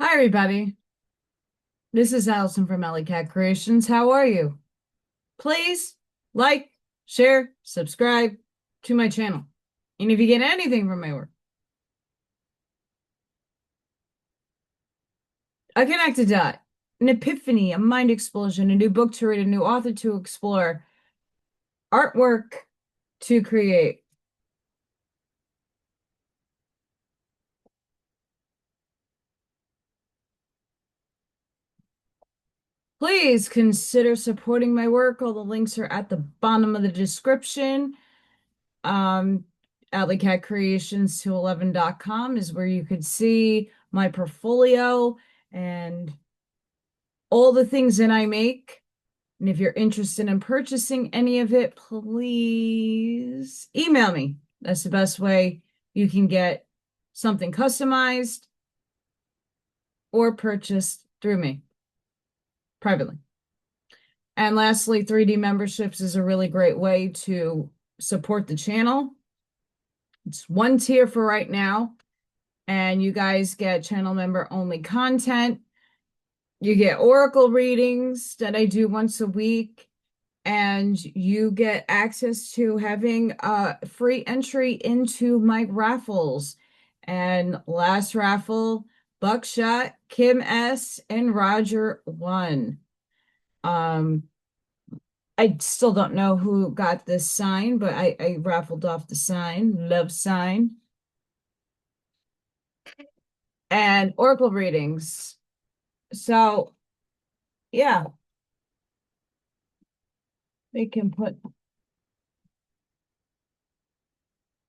Hi, everybody. This is Allison from Alley Cat Creations. How are you? Please like, share, subscribe to my channel. And if you get anything from my work, a connected dot, an epiphany, a mind explosion, a new book to read, a new author to explore, artwork to create. Please consider supporting my work. All the links are at the bottom of the description. Um, alleycatcreations211.com is where you could see my portfolio and all the things that I make. And if you're interested in purchasing any of it, please email me. That's the best way you can get something customized or purchased through me privately. And lastly, 3D memberships is a really great way to support the channel. It's one tier for right now, and you guys get channel member only content. You get oracle readings that I do once a week, and you get access to having free entry into my raffles. And last raffle, Buckshot, Kim S, and Roger won. Um, I still don't know who got this sign, but I raffled off the sign, love sign, and oracle readings. So yeah, they can put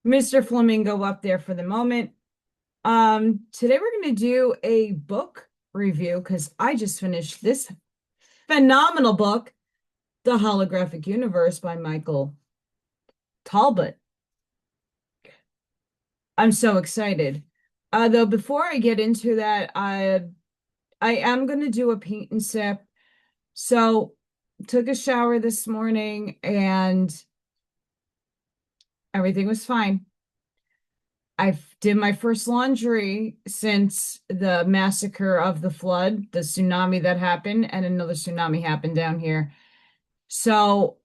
Mr. Flamingo up there for the moment. Today we're going to do a book review because I just finished this phenomenal book, The Holographic Universe by Michael Talbot. I'm so excited. Though before I get into that, I am going to do a paint and sip. So took a shower this morning and everything was fine. I did my first laundry since the massacre of the flood, the tsunami that happened, and another tsunami happened down here. So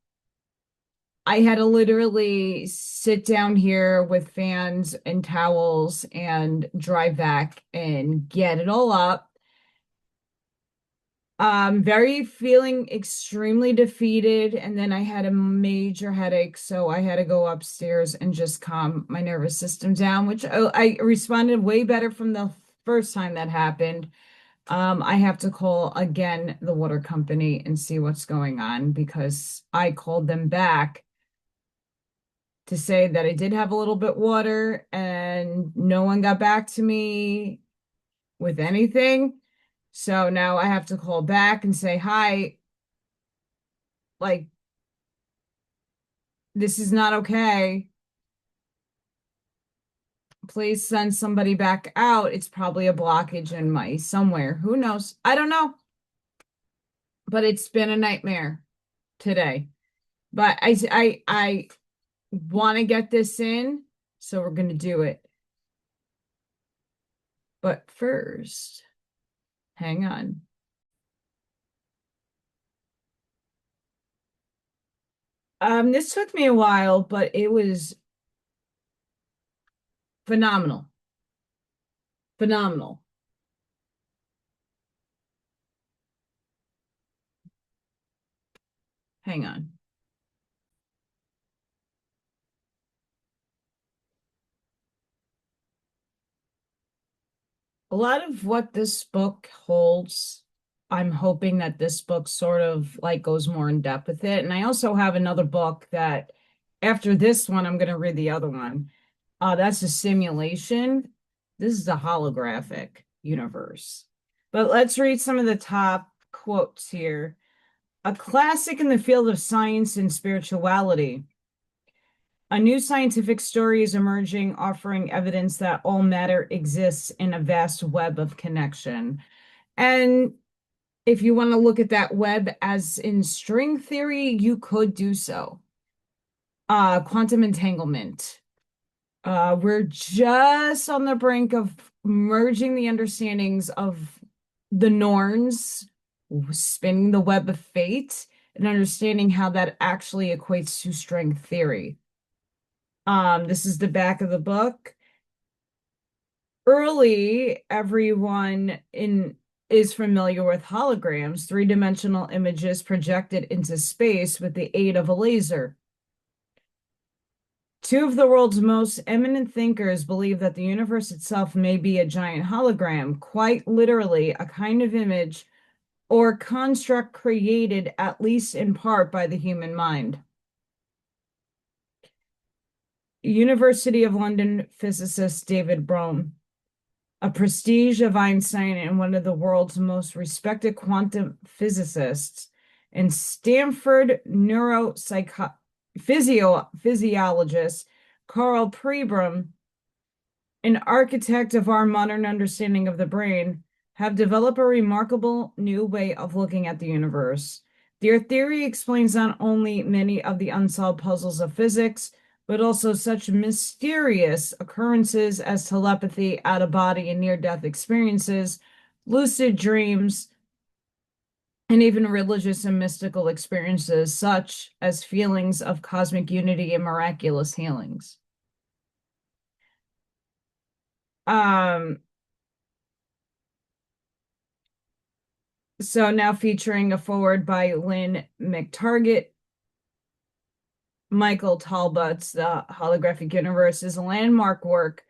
I had to literally sit down here with fans and towels and drive back and get it all up. Very feeling extremely defeated, and then I had a major headache, so I had to go upstairs and just calm my nervous system down, which I responded way better from the first time that happened. I have to call again the water company and see what's going on because I called them back to say that I did have a little bit water and no one got back to me with anything. So now I have to call back and say, hi, like, this is not okay. Please send somebody back out. It's probably a blockage in my somewhere. Who knows? I don't know. But it's been a nightmare today. But I want to get this in, so we're going to do it. But first, hang on. This took me a while, but it was phenomenal. Phenomenal. Hang on. A lot of what this book holds, I'm hoping that this book sort of like goes more in depth with it. And I also have another book that after this one, I'm going to read the other one. That's a simulation. This is a holographic universe. But let's read some of the top quotes here. A classic in the field of science and spirituality. A new scientific story is emerging, offering evidence that all matter exists in a vast web of connection. And if you want to look at that web as in string theory, you could do so. Quantum entanglement. We're just on the brink of merging the understandings of the norns, spinning the web of fate, and understanding how that actually equates to string theory. This is the back of the book. Early, everyone in is familiar with holograms, three-dimensional images projected into space with the aid of a laser. Two of the world's most eminent thinkers believe that the universe itself may be a giant hologram, quite literally a kind of image or construct created at least in part by the human mind. University of London physicist David Bohm, a prestige of Einstein and one of the world's most respected quantum physicists, and Stanford physiologist Carl Pribram, an architect of our modern understanding of the brain, have developed a remarkable new way of looking at the universe. Their theory explains not only many of the unsolved puzzles of physics, but also such mysterious occurrences as telepathy, out-of-body and near-death experiences, lucid dreams, and even religious and mystical experiences, such as feelings of cosmic unity and miraculous healings. So now featuring a foreword by Lynn McTaggart. Michael Talbot's The Holographic Universe is a landmark work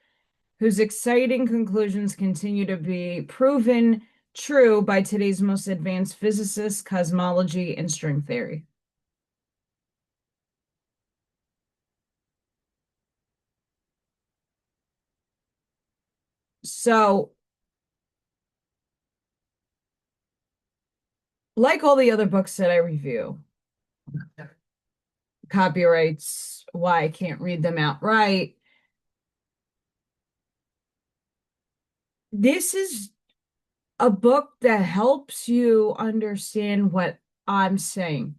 whose exciting conclusions continue to be proven true by today's most advanced physicists, cosmology, and string theory. So, like all the other books that I review, copyrights, why I can't read them outright. This is a book that helps you understand what I'm saying.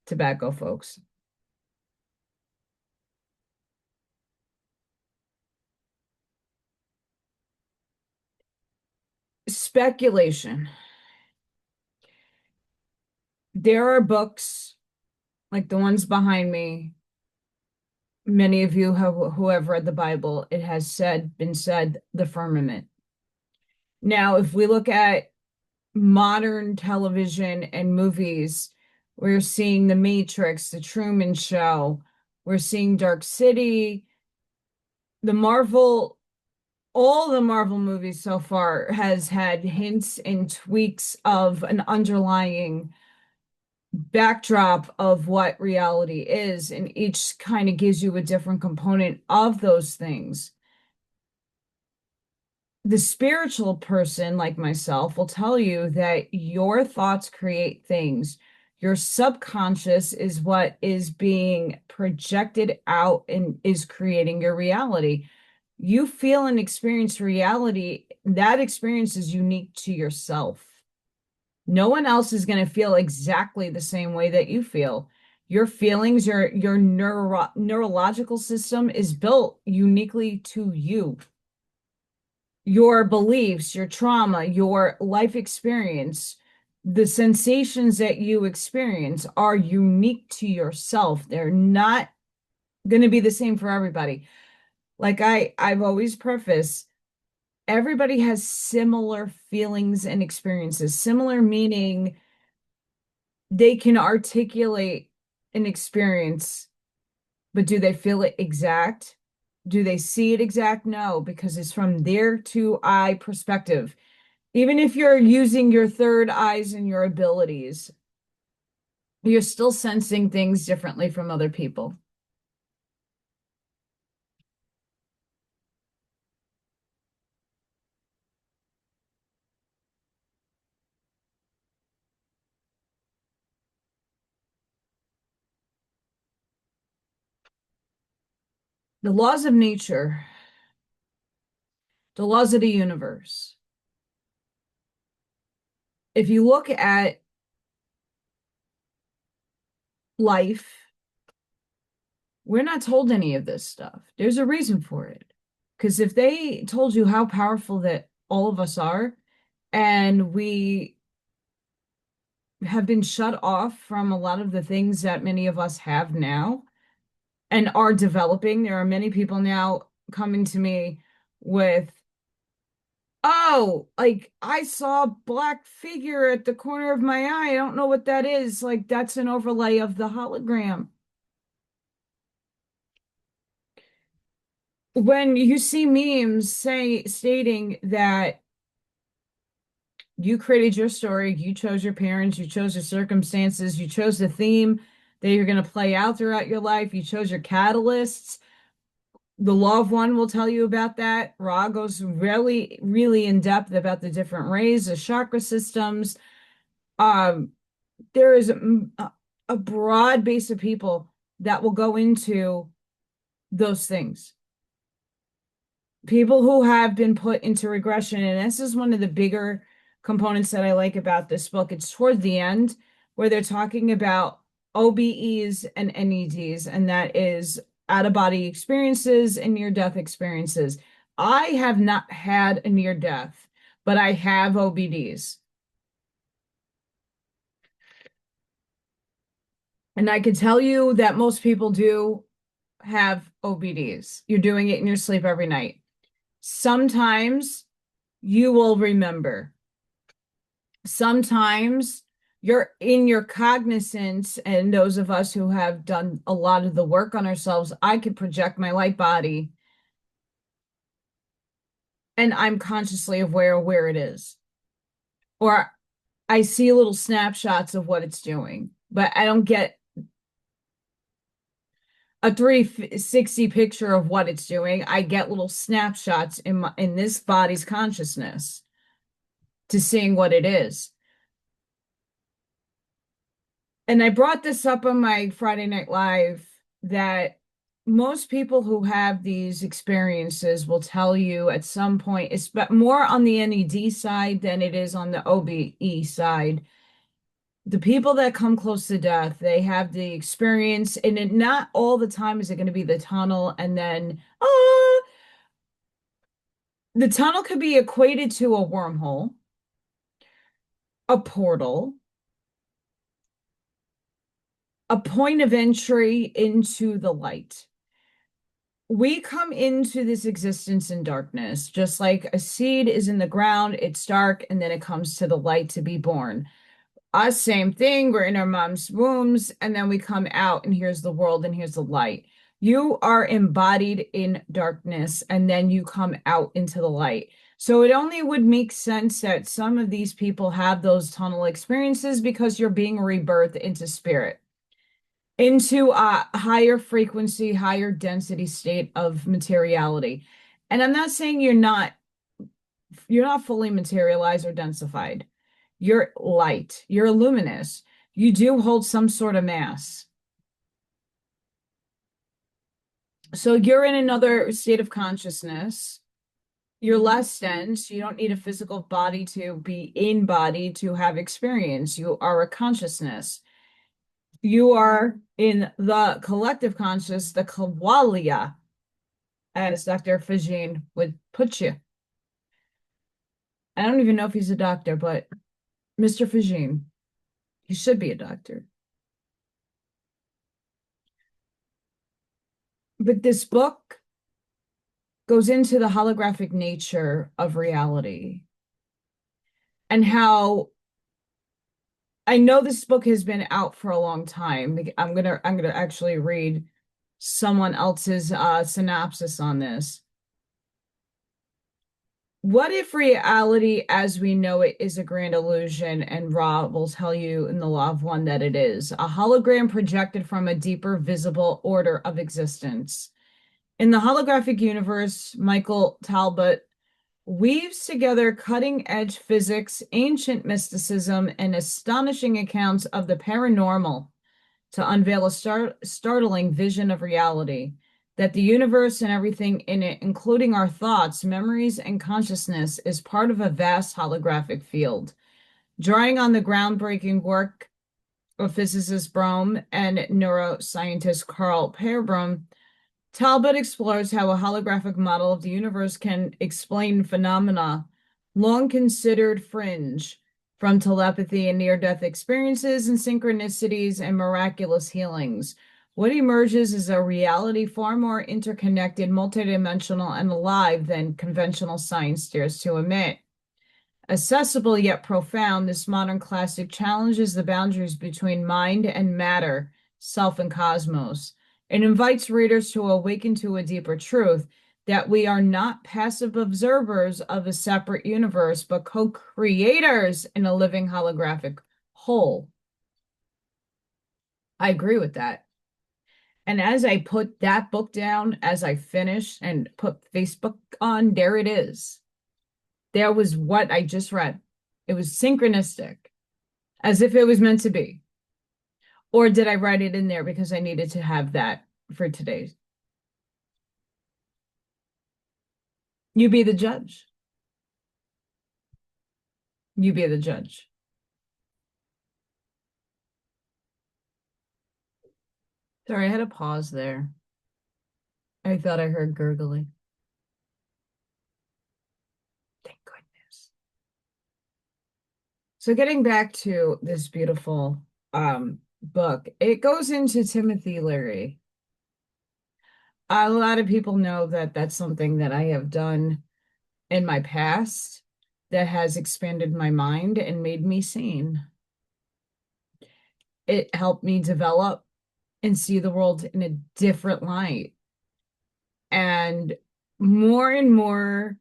Tobacco, folks. Speculation. There are books like the ones behind me. Many of you who have read the Bible, it has been said, the firmament. Now, if we look at modern television and movies, we're seeing The Matrix, The Truman Show, we're seeing Dark City, the Marvel, all the Marvel movies so far has had hints and tweaks of an underlying backdrop of what reality is, and each kind of gives you a different component of those things. The spiritual person, like myself, will tell you that your thoughts create things. Your subconscious is what is being projected out and is creating your reality. You feel and experience reality. That experience is unique to yourself. No one else is going to feel exactly the same way that you feel. Your feelings, your neurological system is built uniquely to you. Your beliefs, your trauma, your life experience, the sensations that you experience are unique to yourself. They're not going to be the same for everybody. Like I've always prefaced, everybody has similar feelings and experiences, similar meaning they can articulate an experience, but do they feel it exact? Do they see it exact? No, because it's from their two eye perspective. Even if you're using your third eyes and your abilities, you're still sensing things differently from other people. The laws of nature, the laws of the universe. If you look at life, We're not told any of this stuff. There's a reason for it. Because if they told you how powerful that all of us are, and we have been shut off from a lot of the things that many of us have now and are developing, there are many people now coming to me with, oh, like I saw a black figure at the corner of my eye. I don't know what that is. Like that's an overlay of the hologram. When you see memes stating that you created your story, you chose your parents, you chose your circumstances, you chose the theme that you're going to play out throughout your life, you chose your catalysts. The Law of One will tell you about that. Ra goes really, really in depth about the different rays, the chakra systems. Um, there is a broad base of people that will go into those things. People who have been put into regression, and this is one of the bigger components that I like about this book. It's toward the end where they're talking about OBEs and NEDs, and that is out of body experiences and near death experiences. I have not had a near death, but I have OBDs. And I can tell you that most people do have OBDs. You're doing it in your sleep every night. Sometimes you will remember. Sometimes you're in your cognizance, and those of us who have done a lot of the work on ourselves, I could project my light body and I'm consciously aware of where it is. Or I see little snapshots of what it's doing, but I don't get a 360 picture of what it's doing. I get little snapshots in this body's consciousness to seeing what it is. And I brought this up on my Friday Night Live that most people who have these experiences will tell you at some point, it's more on the NED side than it is on the OBE side. The people that come close to death, they have the experience, and not all the time is it going to be the tunnel, and then, the tunnel could be equated to a wormhole, a portal, a point of entry into the light. We come into this existence in darkness, just like a seed is in the ground, it's dark, and then it comes to the light to be born. Us, same thing. We're in our mom's wombs, and then we come out, and here's the world, and here's the light. You are embodied in darkness, and then you come out into the light. So it only would make sense that some of these people have those tunnel experiences because you're being rebirthed into spirit, into a higher frequency, higher density state of materiality. And I'm not saying you're not fully materialized or densified. You're light, you're luminous. You do hold some sort of mass. So you're in another state of consciousness. You're less dense. You don't need a physical body to be in body to have experience. You are a consciousness. You are in the collective conscious, the Kawalia, as Dr. Fajin would put you. I don't even know if he's a doctor, but Mr. Fajin, he should be a doctor. But this book goes into the holographic nature of reality and how I know this book has been out for a long time. I'm gonna actually read someone else's synopsis on this. What if reality as we know it is a grand illusion? And Ra will tell you in the Law of One that it is a hologram projected from a deeper visible order of existence. In the holographic universe, Michael Talbot weaves together cutting-edge physics, ancient mysticism, and astonishing accounts of the paranormal to unveil a startling vision of reality, that the universe and everything in it, including our thoughts, memories, and consciousness, is part of a vast holographic field. Drawing on the groundbreaking work of physicist Bohm and neuroscientist Carl Perbrun, Talbot explores how a holographic model of the universe can explain phenomena long considered fringe, from telepathy and near-death experiences and synchronicities and miraculous healings. What emerges is a reality far more interconnected, multidimensional, and alive than conventional science dares to admit. Accessible yet profound, this modern classic challenges the boundaries between mind and matter, self and cosmos. It invites readers to awaken to a deeper truth that we are not passive observers of a separate universe, but co-creators in a living holographic whole. I agree with that. And as I put that book down, as I finished and put Facebook on, there it is. There was what I just read. It was synchronistic, as if it was meant to be. Or did I write it in there because I needed to have that for today? You be the judge. You be the judge. Sorry, I had a pause there. I thought I heard gurgling. Thank goodness. So getting back to this beautiful book, it goes into Timothy Leary. A lot of people know that that's something that I have done in my past that has expanded my mind and made me sane. It helped me develop and see the world in a different light. And more,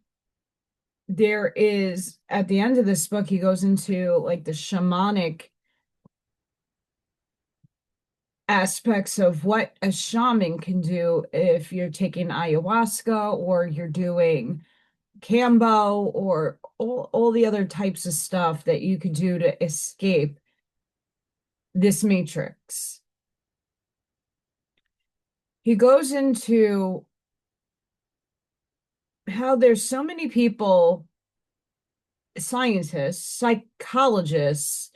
there is, at the end of this book, he goes into like the shamanic aspects of what a shaman can do if you're taking ayahuasca or you're doing Cambo or all the other types of stuff that you could do to escape this matrix. He goes into how there's so many people, scientists, psychologists,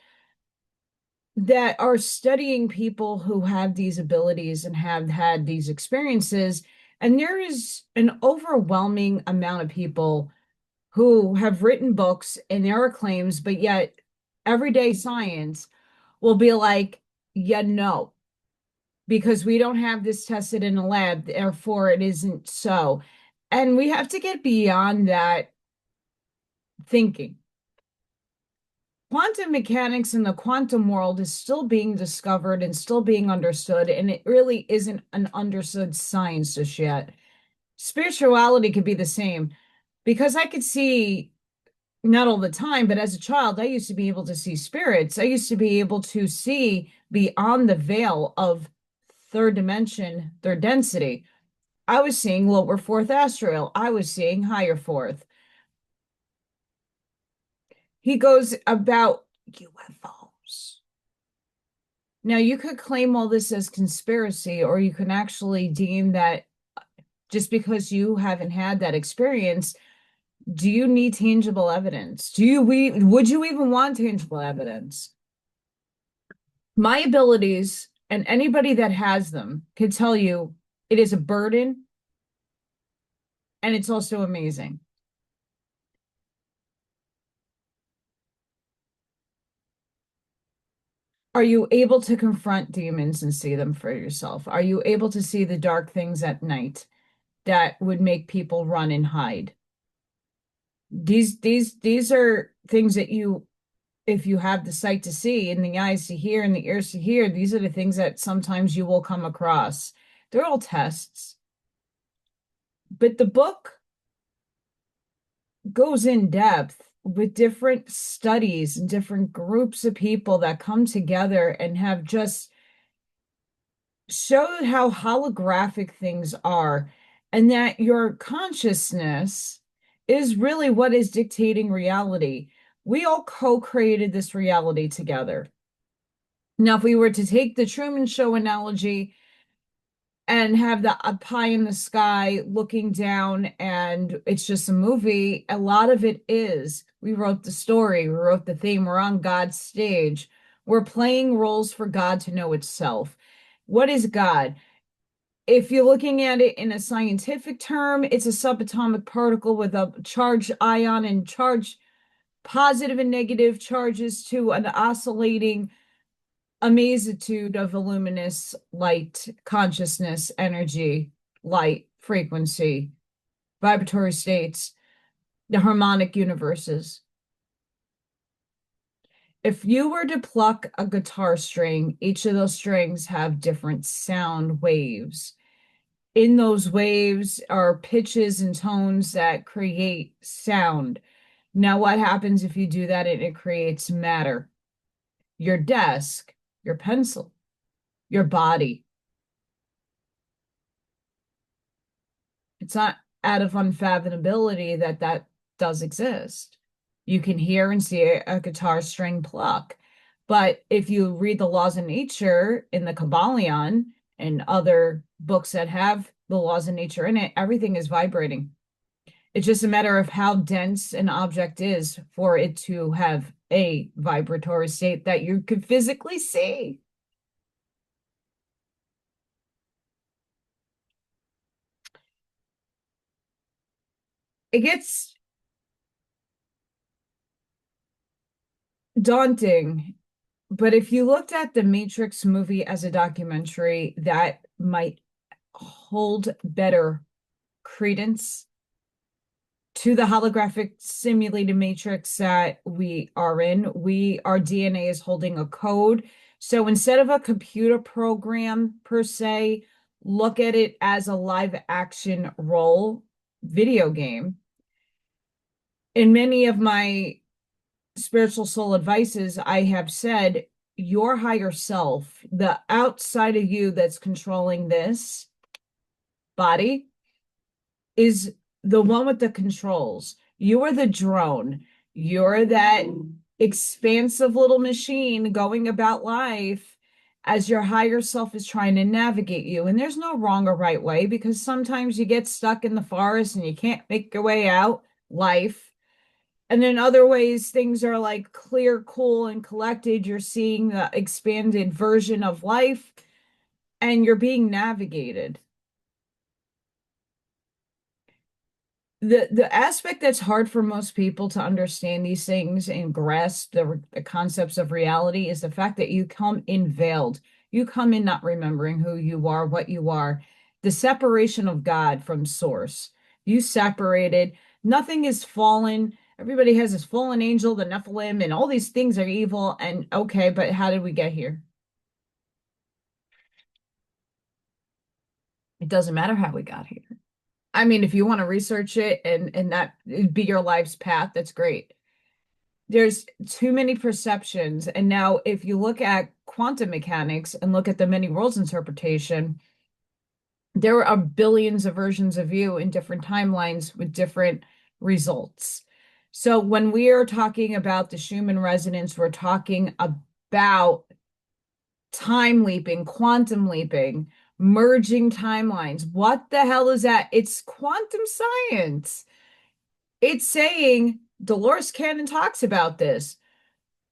that are studying people who have these abilities and have had these experiences. And there is an overwhelming amount of people who have written books and there are claims, but yet everyday science will be like, yeah, no, because we don't have this tested in a lab, therefore it isn't so. And we have to get beyond that thinking. Quantum mechanics in the quantum world is still being discovered and still being understood, and it really isn't an understood science just yet. Spirituality could be the same because I could see, not all the time, but as a child, I used to be able to see spirits. I used to be able to see beyond the veil of third dimension, third density. I was seeing lower fourth astral. I was seeing higher fourth. He goes about UFOs. Now, you could claim all this as conspiracy, or you can actually deem that just because you haven't had that experience, do you need tangible evidence? Would you even want tangible evidence? My abilities and anybody that has them can tell you it is a burden and it's also amazing. Are you able to confront demons and see them for yourself? Are you able to see the dark things at night that would make people run and hide? These are things that you, if you have the sight to see and the eyes to hear and the ears to hear, these are the things that sometimes you will come across. They're all tests. But the book goes in depth with different studies and different groups of people that come together and have just showed how holographic things are and that your consciousness is really what is dictating reality. We all co-created this reality together. Now, if we were to take the Truman Show analogy and have the pie in the sky looking down and it's just a movie, a lot of it is we wrote the story, we wrote the theme, we're on God's stage, We're playing roles for God to know itself. What is God? If you're looking at it in a scientific term, it's a subatomic particle with a charged ion and charge positive and negative charges to an oscillating amazitude of a luminous light, consciousness, energy, light, frequency, vibratory states, the harmonic universes. If you were to pluck a guitar string, each of those strings have different sound waves. In those waves are pitches and tones that create sound. Now, what happens if you do that and it creates matter? Your desk, your pencil, your body. It's not out of unfathomability that that does exist. You can hear and see a guitar string pluck. But if you read the laws of nature in the Kabbalion and other books that have the laws of nature in it, everything is vibrating. It's just a matter of how dense an object is for it to have a vibratory state that you could physically see. It gets daunting, but if you looked at the Matrix movie as a documentary, that might hold better credence to the holographic simulated matrix that we are in. Our DNA is holding a code. So instead of a computer program per se, look at it as a live action role video game. In many of my spiritual soul advices, I have said your higher self, the outside of you that's controlling this body, is the one with the controls. You are the drone. You're that expansive little machine going about life as your higher self is trying to navigate you. And there's no wrong or right way, because sometimes you get stuck in the forest and you can't make your way out, life. And then other ways, things are like clear, cool, and collected. You're seeing the expanded version of life and you're being navigated. The aspect that's hard for most people to understand these things and grasp the concepts of reality is the fact that you come in veiled. You come in not remembering who you are, what you are, the separation of God from source. You separated, nothing is fallen. Everybody has this fallen angel, the Nephilim, and all these things are evil. And okay, but how did we get here? It doesn't matter how we got here. I mean, if you want to research it and that be your life's path, that's great. There's too many perceptions. And now if you look at quantum mechanics and look at the many worlds interpretation, there are billions of versions of you in different timelines with different results. So when we are talking about the Schumann resonance, we're talking about time leaping, quantum leaping, merging timelines. What the hell is that? It's quantum science. It's saying, Dolores Cannon talks about this.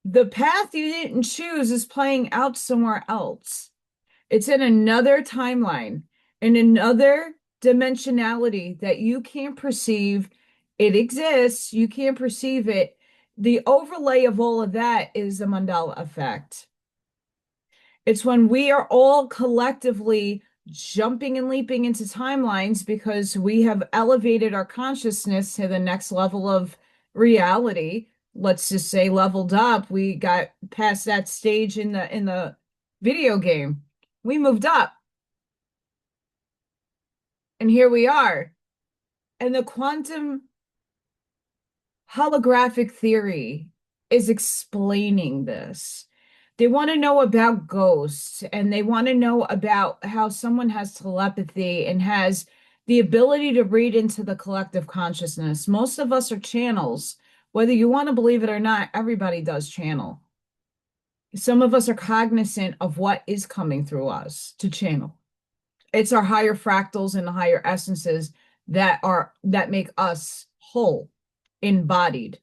The path you didn't choose is playing out somewhere else. It's in another timeline, in another dimensionality that you can't perceive. It exists, you can't perceive it. The overlay of all of that is the Mandela effect. It's when we are all collectively jumping and leaping into timelines because we have elevated our consciousness to the next level of reality. Let's just say leveled up. We got past that stage in the video game. We moved up. And here we are. And the quantum holographic theory is explaining this. They want to know about ghosts and they want to know about how someone has telepathy and has the ability to read into the collective consciousness. Most of us are channels. Whether you want to believe it or not, everybody does channel. Some of us are cognizant of what is coming through us to channel. It's our higher fractals and the higher essences that make us whole, embodied.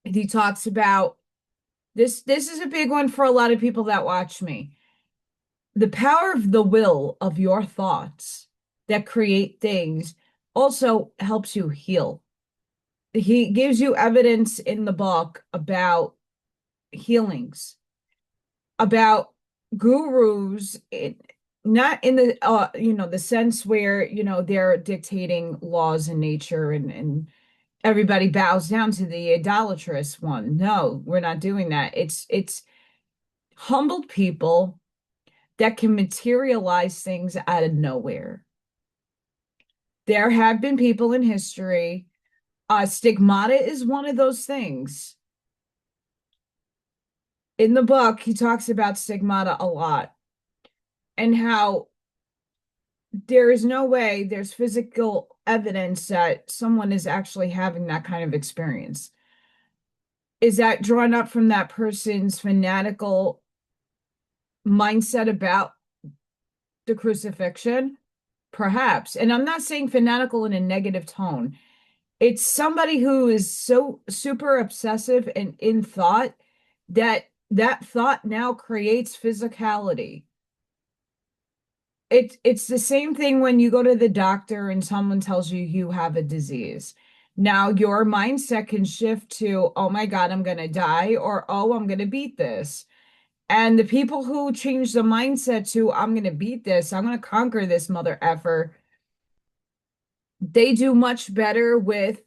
He talks about This is a big one for a lot of people that watch me. The power of the will of your thoughts that create things also helps you heal. He gives you evidence in the book about healings, about gurus, not in the the sense where they're dictating laws in nature and everybody bows down to the idolatrous one. No, we're not doing that. It's humbled people that can materialize things out of nowhere. There have been people in history. Stigmata is one of those things. In the book, he talks about stigmata a lot and how there is no way there's physical evidence that someone is actually having that kind of experience. Is that drawn up from that person's fanatical mindset about the crucifixion? Perhaps. And I'm not saying fanatical in a negative tone. It's somebody who is so super obsessive and in thought that that thought now creates physicality. It's the same thing when you go to the doctor and someone tells you you have a disease. Now your mindset can shift to, oh my God, I'm going to die, or oh, I'm going to beat this. And the people who change the mindset to, I'm going to beat this, I'm going to conquer this mother effer, they do much better with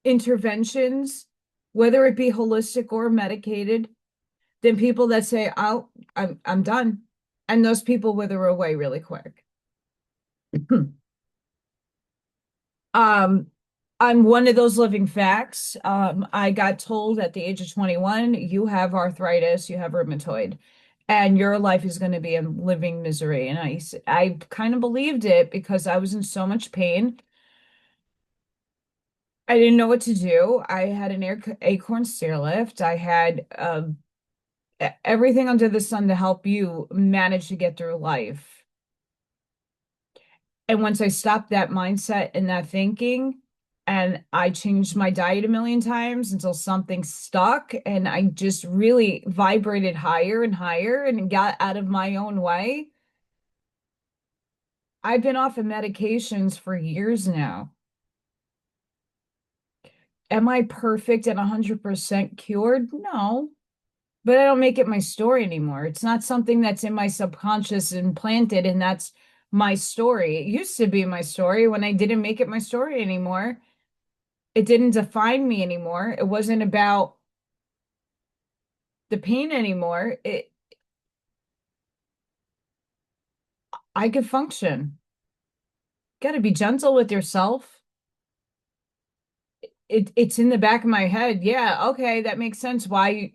interventions, whether it be holistic or medicated, than people that say, "Oh, I'm done," and those people wither away really quick. Um, I'm one of those living facts. I got told at the age of 21, you have arthritis, you have rheumatoid, and your life is going to be in living misery. And I kind of believed it because I was in so much pain. I didn't know what to do. I had an acorn stair lift. I had everything under the sun to help you manage to get through life. And once I stopped that mindset and that thinking, and I changed my diet a million times until something stuck, and I just really vibrated higher and higher and got out of my own way. I've been off of medications for years now. Am I perfect and 100% cured? No. But I don't make it my story anymore. It's not something that's in my subconscious implanted, and that's my story. It used to be my story when I didn't make it my story anymore. It didn't define me anymore. It wasn't about the pain anymore. I could function. Got to be gentle with yourself. It's in the back of my head. Yeah, okay, that makes sense why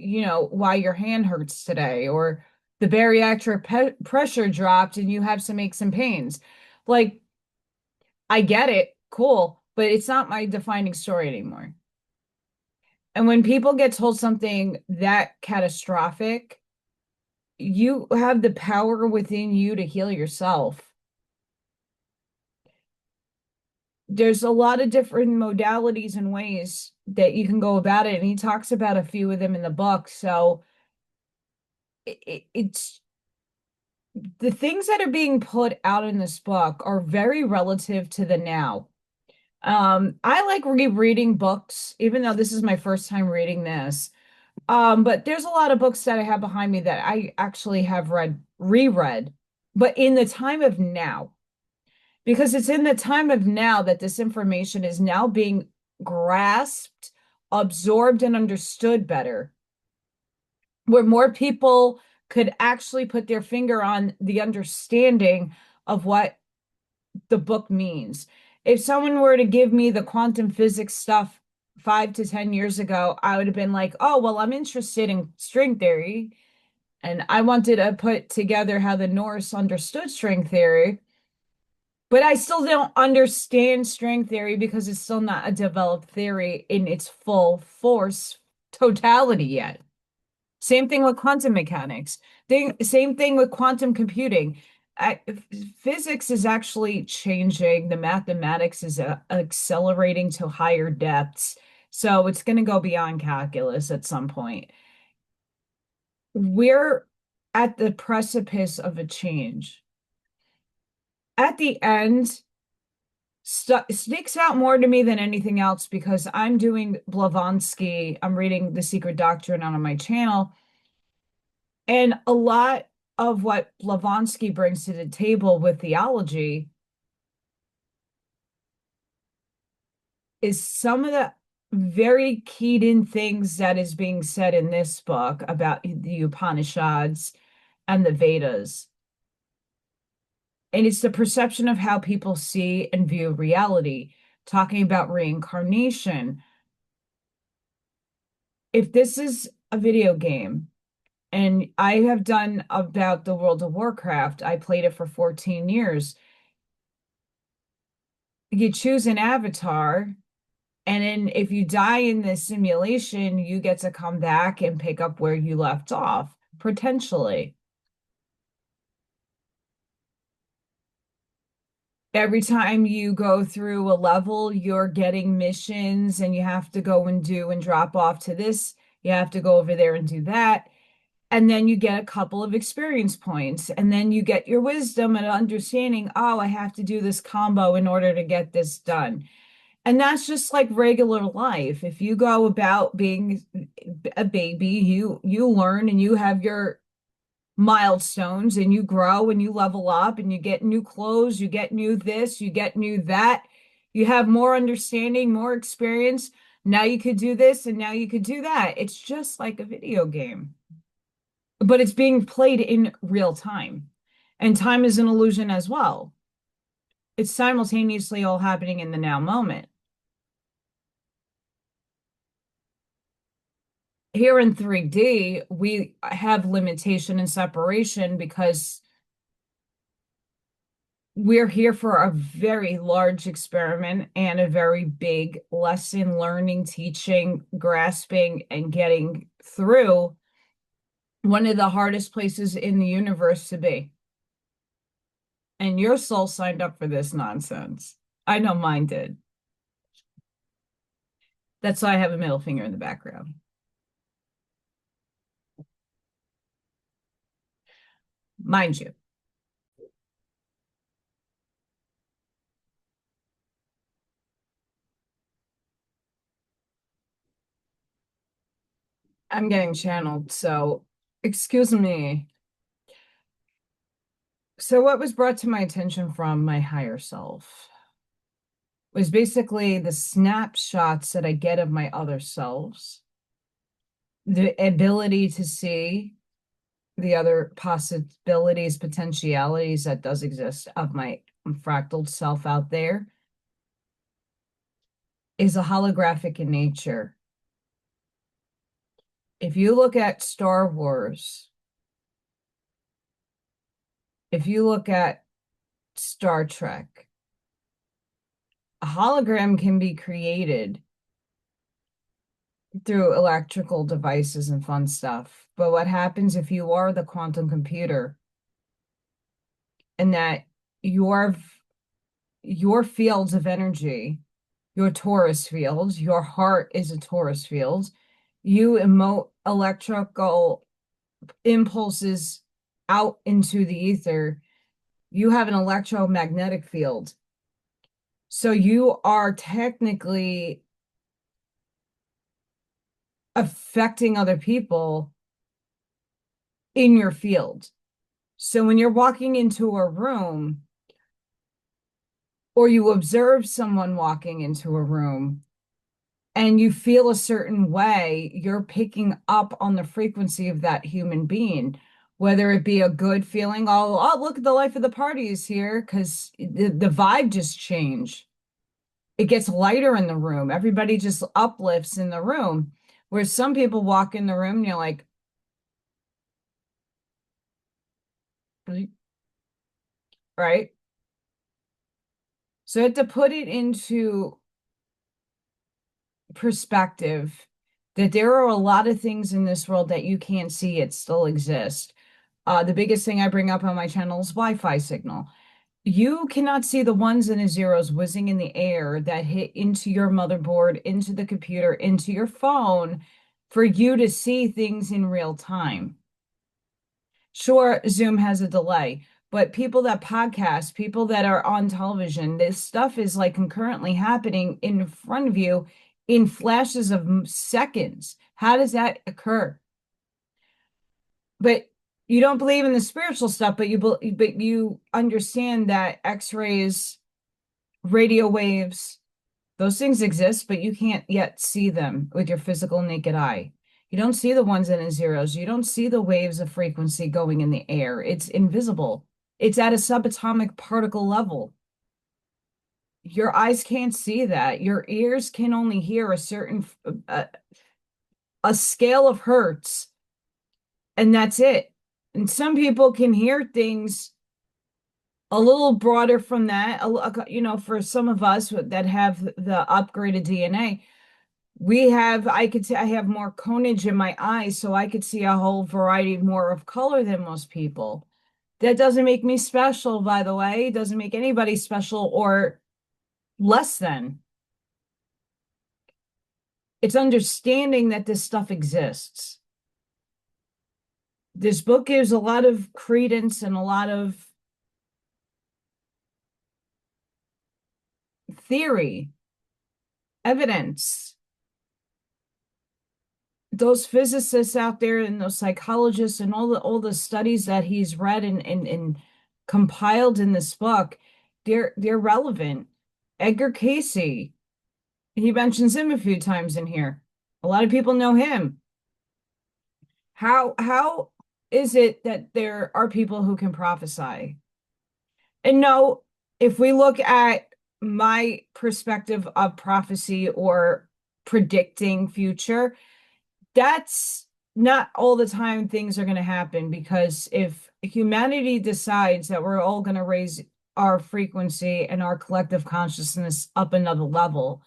why your hand hurts today, or the bariatric pressure dropped and you have some aches and pains. Like, I get it, cool, but it's not my defining story anymore. And when people get told something that catastrophic, you have the power within you to heal yourself. There's a lot of different modalities and ways that you can go about it, and he talks about a few of them in the book. So it's the things that are being put out in this book are very relative to the now. I like rereading books, even though this is my first time reading this. But there's a lot of books that I have behind me that I actually have reread, but in the time of now, because it's in the time of now that this information is now being grasped, absorbed, and understood better, where more people could actually put their finger on the understanding of what the book means. If someone were to give me the quantum physics stuff 5 to 10 years ago, I would have been like, oh, well, I'm interested in string theory. And I wanted to put together how the Norse understood string theory. But I still don't understand string theory because it's still not a developed theory in its full force totality yet. Same thing with quantum mechanics. Same thing with quantum computing. I, Physics is actually changing. The mathematics is accelerating to higher depths. So it's going to go beyond calculus at some point. we're at the precipice of a change. At the end, sticks out more to me than anything else because I'm doing Blavatsky. I'm reading The Secret Doctrine on my channel. And a lot of what Blavatsky brings to the table with theology is some of the very keyed in things that is being said in this book about the Upanishads and the Vedas. And it's the perception of how people see and view reality, talking about reincarnation. If this is a video game, and I have done about the World of Warcraft, I played it for 14 years. You choose an avatar, and then if you die in this simulation, you get to come back and pick up where you left off, potentially. Every time you go through a level, you're getting missions and you have to go and do and drop off to this. You have to go over there and do that. And then you get a couple of experience points. And then you get your wisdom and understanding, oh, I have to do this combo in order to get this done. And that's just like regular life. If you go about being a baby, you learn and you have your milestones and you grow and you level up and you get new clothes, you get new this, you get new that. You have more understanding, more experience. Now you could do this and now you could do that. It's just like a video game, but it's being played in real time. And time is an illusion as well. It's simultaneously all happening in the now moment. Here in 3D, we have limitation and separation because we're here for a very large experiment and a very big lesson, learning, teaching, grasping, and getting through one of the hardest places in the universe to be. And your soul signed up for this nonsense. I know mine did. That's why I have a middle finger in the background. Mind you. I'm getting channeled, so excuse me. So what was brought to my attention from my higher self was basically the snapshots that I get of my other selves, the ability to see the other possibilities, potentialities that does exist of my fractal self out there is a holographic in nature. If you look at Star Wars, if you look at Star Trek, a hologram can be created through electrical devices and fun stuff. But what happens if you are the quantum computer and that your fields of energy, your torus fields, your heart is a torus field, you emote electrical impulses out into the ether, you have an electromagnetic field. So you are technically affecting other people in your field. So when you're walking into a room or you observe someone walking into a room and you feel a certain way, you're picking up on the frequency of that human being, whether it be a good feeling, oh, look at the life of the party is here, because the vibe just changed. It gets lighter in the room. Everybody just uplifts in the room. Where some people walk in the room and you're like, right? So I had to put it into perspective that there are a lot of things in this world that you can't see, it still exists. The biggest thing I bring up on my channel is Wi-Fi signal. You cannot see the ones and the zeros whizzing in the air that hit into your motherboard, into the computer, into your phone for you to see things in real time. Sure, Zoom has a delay, but people that podcast, people that are on television, this stuff is like concurrently happening in front of you in flashes of seconds. How does that occur? But you don't believe in the spiritual stuff, but you understand that X-rays, radio waves, those things exist, but you can't yet see them with your physical naked eye. You don't see the ones and the zeros. You don't see the waves of frequency going in the air. It's invisible. It's at a subatomic particle level. Your eyes can't see that. Your ears can only hear a certain a scale of hertz, and that's it. And some people can hear things a little broader from that. For some of us that have the upgraded DNA, I have more conage in my eyes, so I could see a whole variety more of color than most people. That doesn't make me special, by the way. It doesn't make anybody special or less than. It's understanding that this stuff exists. This book gives a lot of credence and a lot of theory, evidence. Those physicists out there and those psychologists and all the studies that he's read and compiled in this book, they're relevant. Edgar Casey, he mentions him a few times in here. A lot of people know him. How is it that there are people who can prophesy? And no, if we look at my perspective of prophecy or predicting future, that's not all the time things are going to happen, because if humanity decides that we're all going to raise our frequency and our collective consciousness up another level,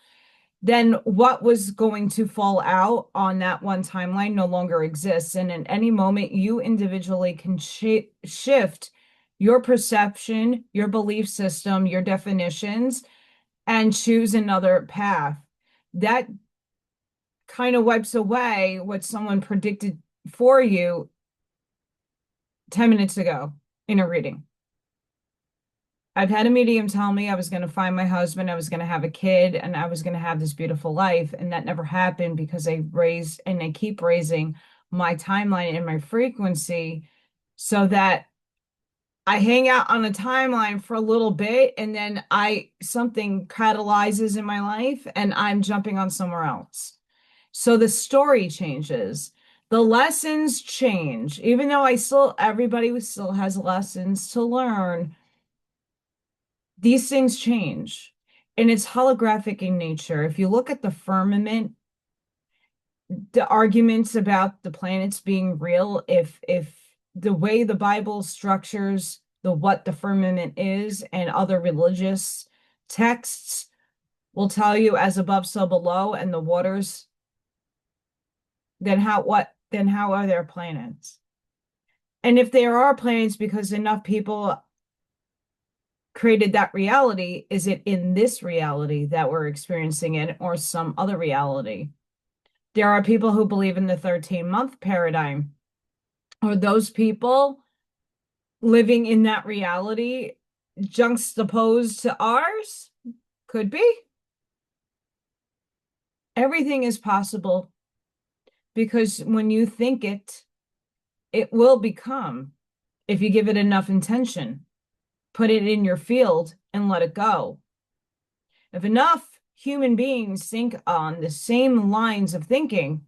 then what was going to fall out on that one timeline no longer exists. And in any moment, you individually can shift your perception, your belief system, your definitions, and choose another path. That kind of wipes away what someone predicted for you 10 minutes ago in a reading. I've had a medium tell me I was going to find my husband, I was going to have a kid, and I was going to have this beautiful life. And that never happened because I raised and I keep raising my timeline and my frequency so that I hang out on a timeline for a little bit and then something catalyzes in my life and I'm jumping on somewhere else. So the story changes. The lessons change, even though everybody still has lessons to learn. These things change, and it's holographic in nature. If you look at the firmament, the arguments about the planets being real, if the way the Bible structures what the firmament is and other religious texts will tell you as above, so below, and the waters, then how are there planets? And if there are planets because enough people created that reality, is it in this reality that we're experiencing it or some other reality? There are people who believe in the 13-month paradigm. Are those people living in that reality juxtaposed to ours? Could be. Everything is possible because when you think it, it will become, if you give it enough intention. Put it in your field and let it go. If enough human beings think on the same lines of thinking,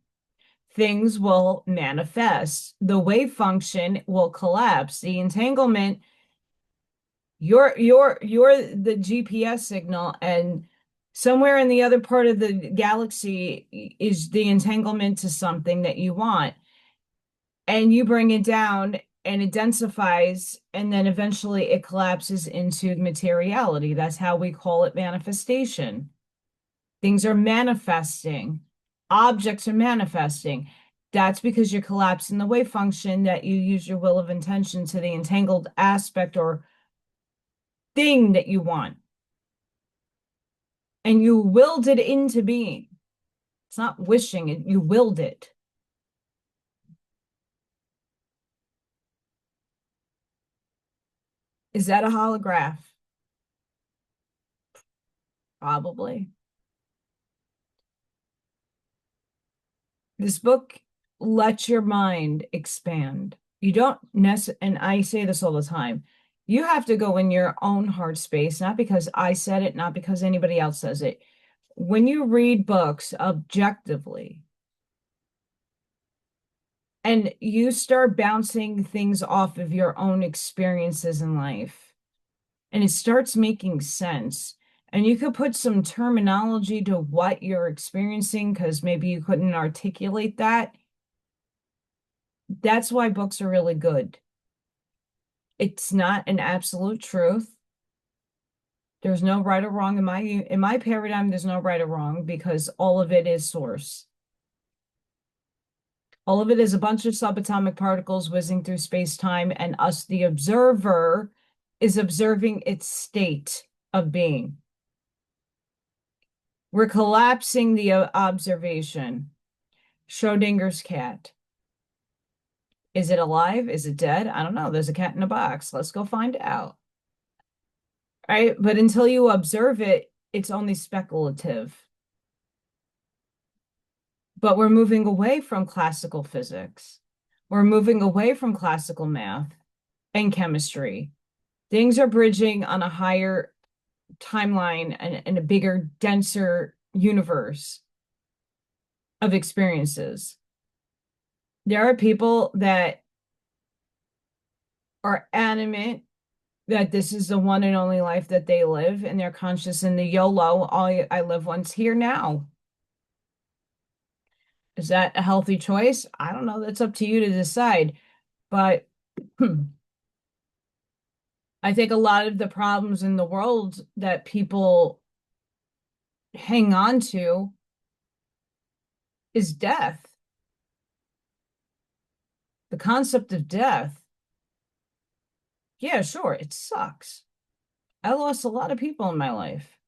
things will manifest. The wave function will collapse. The entanglement, you're the GPS signal, and somewhere in the other part of the galaxy is the entanglement to something that you want. And you bring it down and it densifies, and then eventually it collapses into materiality. That's how we call it manifestation. Things are manifesting. Objects are manifesting. That's because you're collapsing the wave function that you use your will of intention to the entangled aspect or thing that you want. And you willed it into being. It's not wishing it, you willed it. Is that a holograph? Probably. This book lets your mind expand. You don't and I say this all the time. You have to go in your own heart space, not because I said it, not because anybody else says it. When you read books objectively and you start bouncing things off of your own experiences in life, and it starts making sense. And you could put some terminology to what you're experiencing because maybe you couldn't articulate that. That's why books are really good. It's not an absolute truth. There's no right or wrong in my paradigm, there's no right or wrong because all of it is source. All of it is a bunch of subatomic particles whizzing through space-time, and us, the observer, is observing its state of being. We're collapsing the observation. Schrodinger's cat. Is it alive? Is it dead? I don't know. There's a cat in a box. Let's go find out. Right? But until you observe it, it's only speculative. But we're moving away from classical physics. We're moving away from classical math and chemistry. Things are bridging on a higher timeline and a bigger, denser universe of experiences. There are people that are adamant that this is the one and only life that they live, and they're conscious in the YOLO, I live once, here now. Is that a healthy choice? I don't know. That's up to you to decide. But I think a lot of the problems in the world that people hang on to is death. The concept of death. Yeah, sure, it sucks. I lost a lot of people in my life.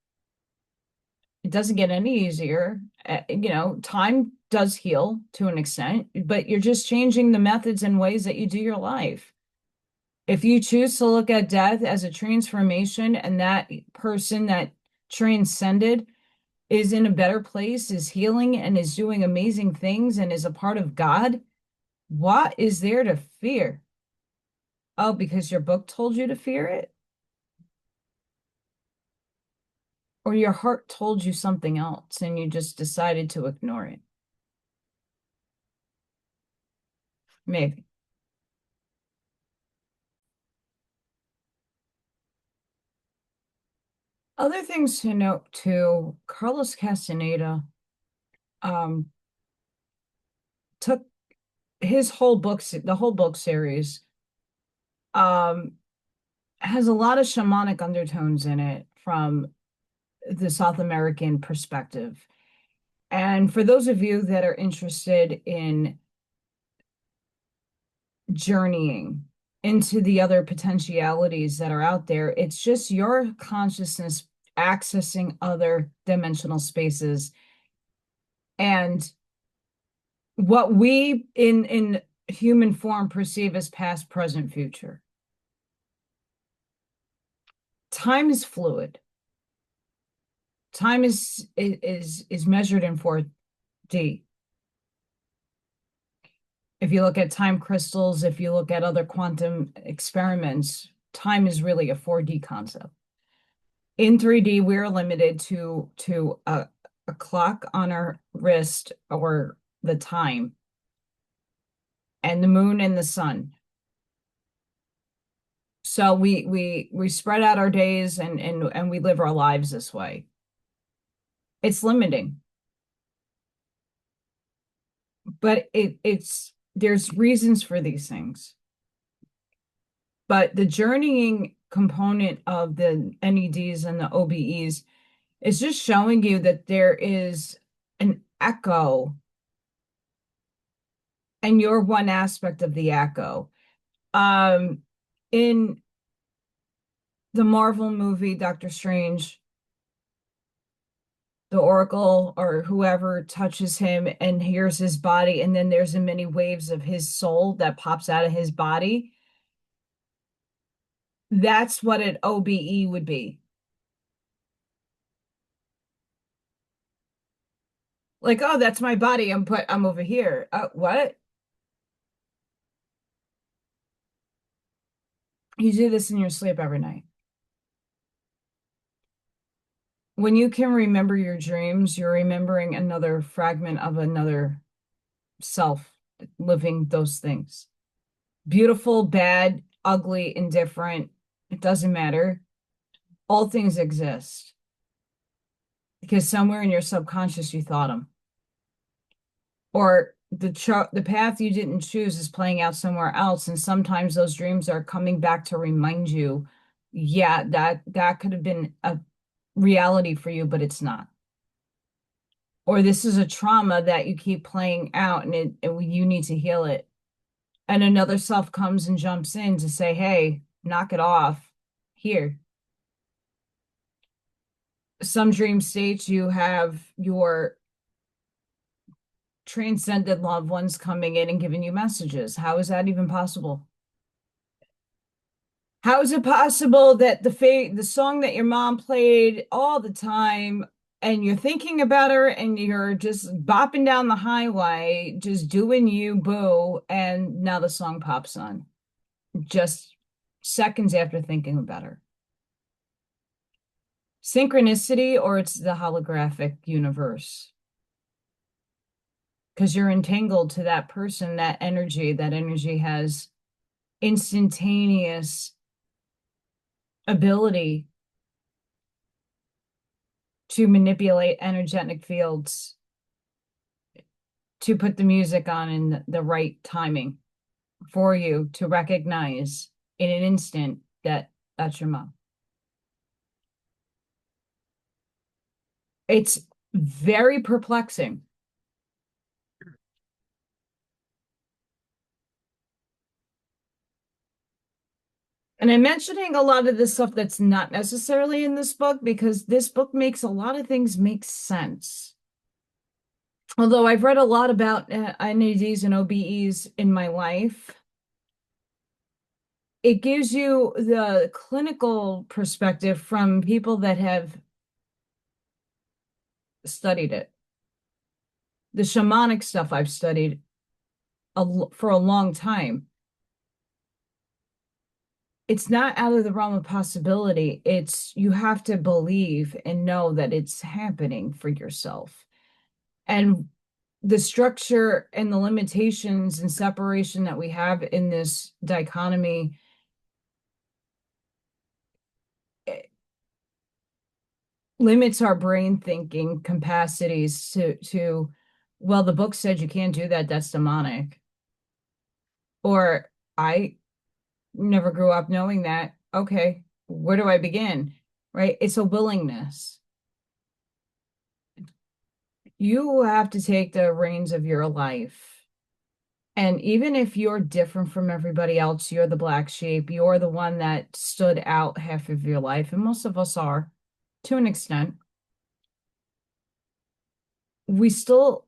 It doesn't get any easier. Time does heal to an extent, but you're just changing the methods and ways that you do your life. If you choose to look at death as a transformation and that person that transcended is in a better place, is healing and is doing amazing things and is a part of God, what is there to fear? Oh, because your book told you to fear it? Or your heart told you something else and you just decided to ignore it? Maybe. Other things to note too, Carlos Castaneda um, took his whole the whole book series um, has a lot of shamanic undertones in it from the South American perspective. And for those of you that are interested in journeying into the other potentialities that are out there, it's just your consciousness accessing other dimensional spaces. And what we in human form perceive as past, present, future. Time is fluid. Time is measured in 4D. If you look at time crystals, if you look at other quantum experiments, time is really a 4D concept. In 3D, we're limited to a clock on our wrist or the time, and the moon and the sun. So we spread out our days and we live our lives this way. It's limiting. But there's reasons for these things. But the journeying component of the NEDs and the OBEs is just showing you that there is an echo, and you're one aspect of the echo. In the Marvel movie Doctor Strange, the Oracle or whoever touches him and hears his body, and then there's a many waves of his soul that pops out of his body. That's what an OBE would be. Like, oh, that's my body. I'm over here. What? You do this in your sleep every night. When you can remember your dreams, you're remembering another fragment of another self living those things. Beautiful, bad, ugly, indifferent. It doesn't matter. All things exist because somewhere in your subconscious you thought them. Or the path you didn't choose is playing out somewhere else, and sometimes those dreams are coming back to remind you, yeah, that could have been a reality for you, but it's not. Or this is a trauma that you keep playing out, and you need to heal it. And another self comes and jumps in to say, hey, knock it off here. Some dream states you have your transcended loved ones coming in and giving you messages. How is that even possible? How is it possible that the song that your mom played all the time and you're thinking about her and you're just bopping down the highway, just doing you, boo, and now the song pops on just seconds after thinking about her? Synchronicity, or it's the holographic universe? Because you're entangled to that person, that energy. That energy has instantaneous ability to manipulate energetic fields to put the music on in the right timing for you to recognize in an instant that that's your mom. It's very perplexing. And I'm mentioning a lot of the stuff that's not necessarily in this book because this book makes a lot of things make sense. Although I've read a lot about NADs and OBEs in my life, it gives you the clinical perspective from people that have studied it. The shamanic stuff I've studied for a long time. It's not out of the realm of possibility. It's you have to believe and know that it's happening for yourself. And the structure and the limitations and separation that we have in this dichotomy limits our brain thinking capacities to well, the book said you can't do that, that's demonic. Or I never grew up knowing that. Okay, where do I begin? Right? It's a willingness. You have to take the reins of your life. And even if you're different from everybody else, you're the black sheep, you're the one that stood out half of your life, and most of us are to an extent. We still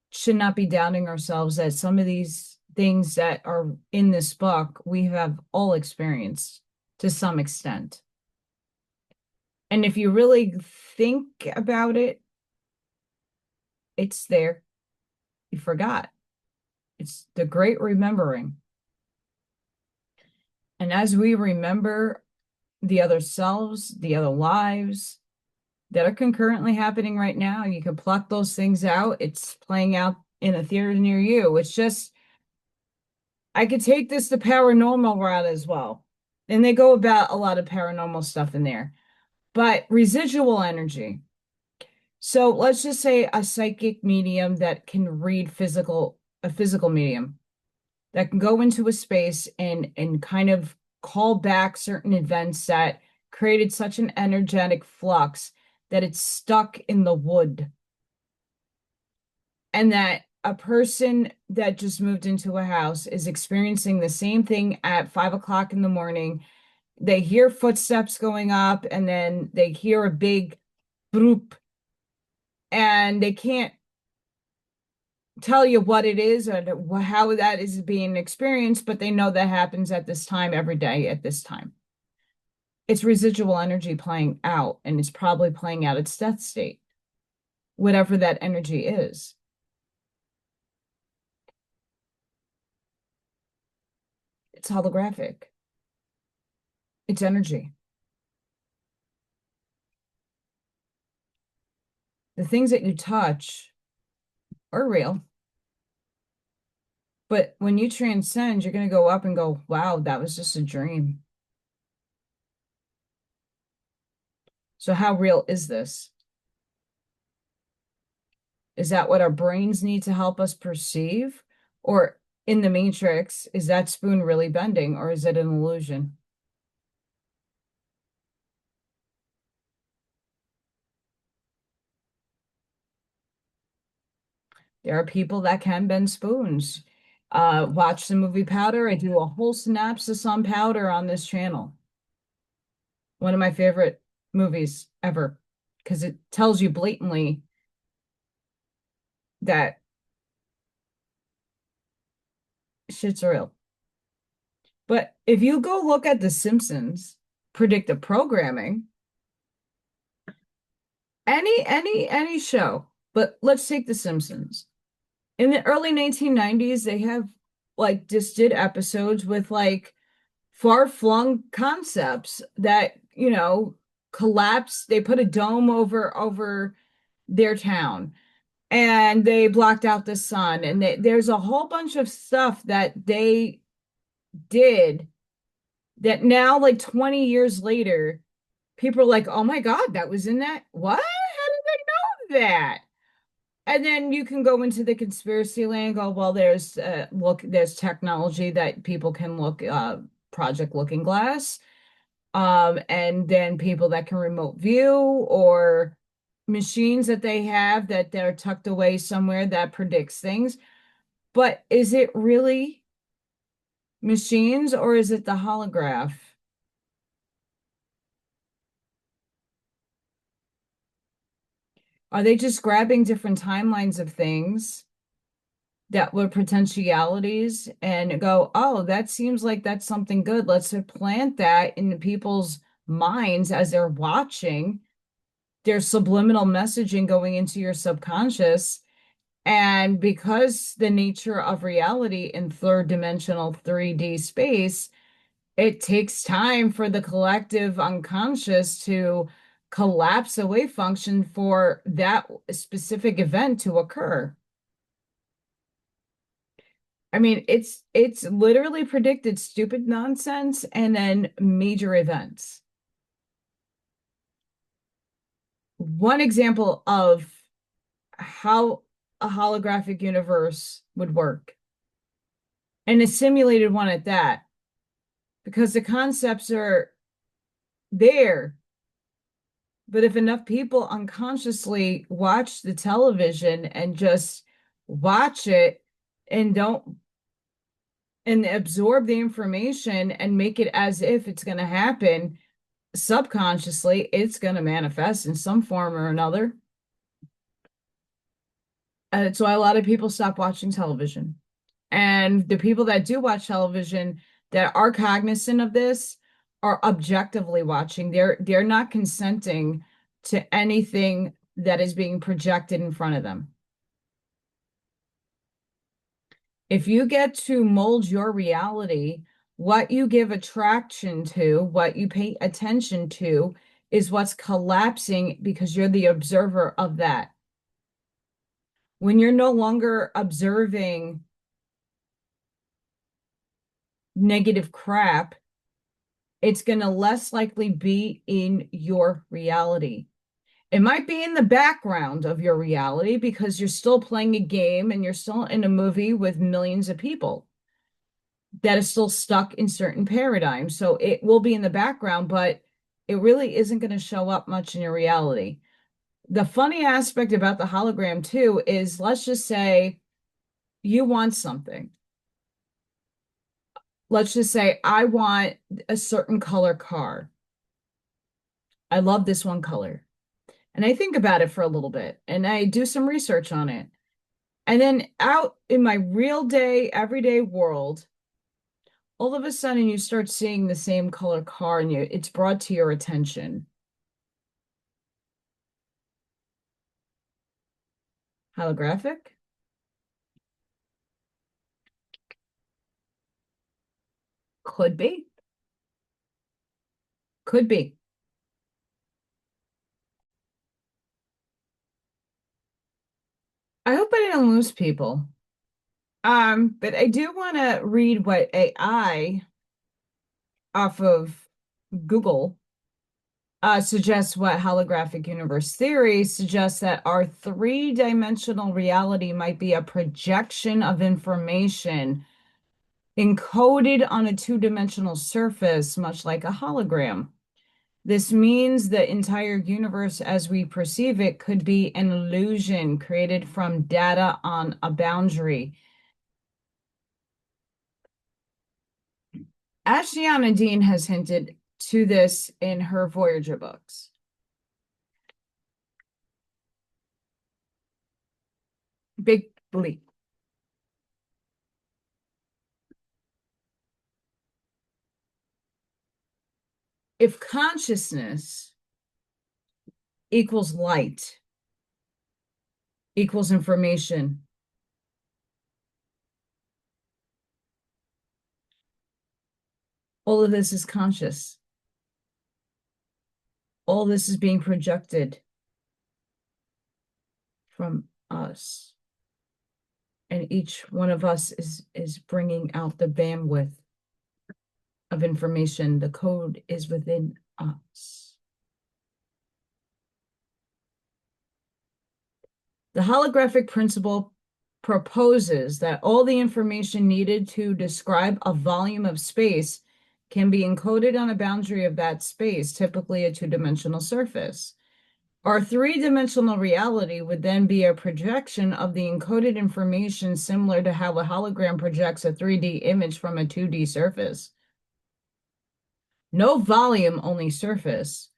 should not be doubting ourselves that some of these things that are in this book we have all experienced to some extent. And if you really think about it, it's there. You forgot. It's the great remembering. And as we remember the other selves, the other lives that are concurrently happening right now, you can pluck those things out. It's playing out in a theater near you. It's just, I could take this the paranormal route as well. And they go about a lot of paranormal stuff in there. But residual energy. So let's just say a psychic medium that can read a physical medium that can go into a space and kind of call back certain events that created such an energetic flux that it's stuck in the wood. And that a person that just moved into a house is experiencing the same thing at 5 o'clock in the morning. They hear footsteps going up and then they hear a big bloop and they can't tell you what it is or how that is being experienced, but they know that happens at this time every day at this time. It's residual energy playing out, and it's probably playing out its death state, whatever that energy is. It's holographic. It's energy. The things that you touch are real. But when you transcend, you're going to go up and go, wow, that was just a dream. So how real is this? Is that what our brains need to help us perceive? Or in the Matrix, is that spoon really bending, or is it an illusion? There are people that can bend spoons. Watch the movie Powder. I do a whole synopsis on Powder on this channel. One of my favorite movies ever, because it tells you blatantly that shit's real. But if you go look at The Simpsons predictive programming, any show, but let's take The Simpsons. In the early 1990s, they have like just did episodes with like far-flung concepts that, collapse. They put a dome over their town and they blocked out the sun. And there's a whole bunch of stuff that they did that now, like 20 years later, people are like, oh my God, that was in that. What? How did they know that? And then you can go into the conspiracy land, go, well, there's technology that people can look, Project Looking Glass, and then people that can remote view or machines that they have that they're tucked away somewhere that predicts things. But is it really machines or is it the holograph? Are they just grabbing different timelines of things that were potentialities and go, oh, that seems like that's something good. Let's plant that in people's minds as they're watching. There's subliminal messaging going into your subconscious. And because the nature of reality in third dimensional 3D space, it takes time for the collective unconscious to collapse away function for that specific event to occur. I mean, it's literally predicted stupid nonsense and then major events. One example of how a holographic universe would work, and a simulated one at that, because the concepts are there. But if enough people unconsciously watch the television and just watch it and don't and absorb the information and make it as if it's going to happen subconsciously, it's going to manifest in some form or another. That's why a lot of people stop watching television. And the people that do watch television that are cognizant of this are objectively watching. They're not consenting to anything that is being projected in front of them. If you get to mold your reality, what you give attraction to, what you pay attention to, is what's collapsing because you're the observer of that. When you're no longer observing negative crap, it's going to less likely be in your reality. It might be in the background of your reality because you're still playing a game and you're still in a movie with millions of people that is still stuck in certain paradigms. So it will be in the background, but it really isn't going to show up much in your reality. The funny aspect about the hologram too is, let's just say you want something. Let's just say I want a certain color car. I love this one color. And I think about it for a little bit and I do some research on it. And then out in my real day, everyday world, all of a sudden you start seeing the same color car and it's brought to your attention. Holographic? Could be. Could be. I hope I didn't lose people. But I do want to read what AI off of Google suggests what holographic universe theory suggests that our three-dimensional reality might be a projection of information encoded on a two-dimensional surface, much like a hologram. This means the entire universe as we perceive it could be an illusion created from data on a boundary. Ashtiana Dean has hinted to this in her Voyager books. Big bleep. If consciousness equals light, equals information, all of this is conscious. All this is being projected from us. And each one of us is bringing out the bandwidth of information. The code is within us. The holographic principle proposes that all the information needed to describe a volume of space can be encoded on a boundary of that space, typically a two-dimensional surface. Our three-dimensional reality would then be a projection of the encoded information, similar to how a hologram projects a 3D image from a 2D surface. No volume, only surface.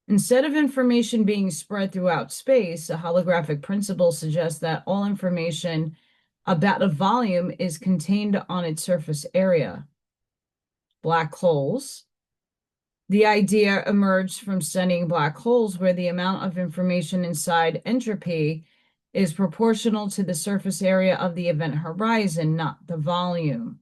Instead of information being spread throughout space, a holographic principle suggests that all information about a volume is contained on its surface area. Black holes. The idea emerged from studying black holes, where the amount of information inside entropy is proportional to the surface area of the event horizon, not the volume.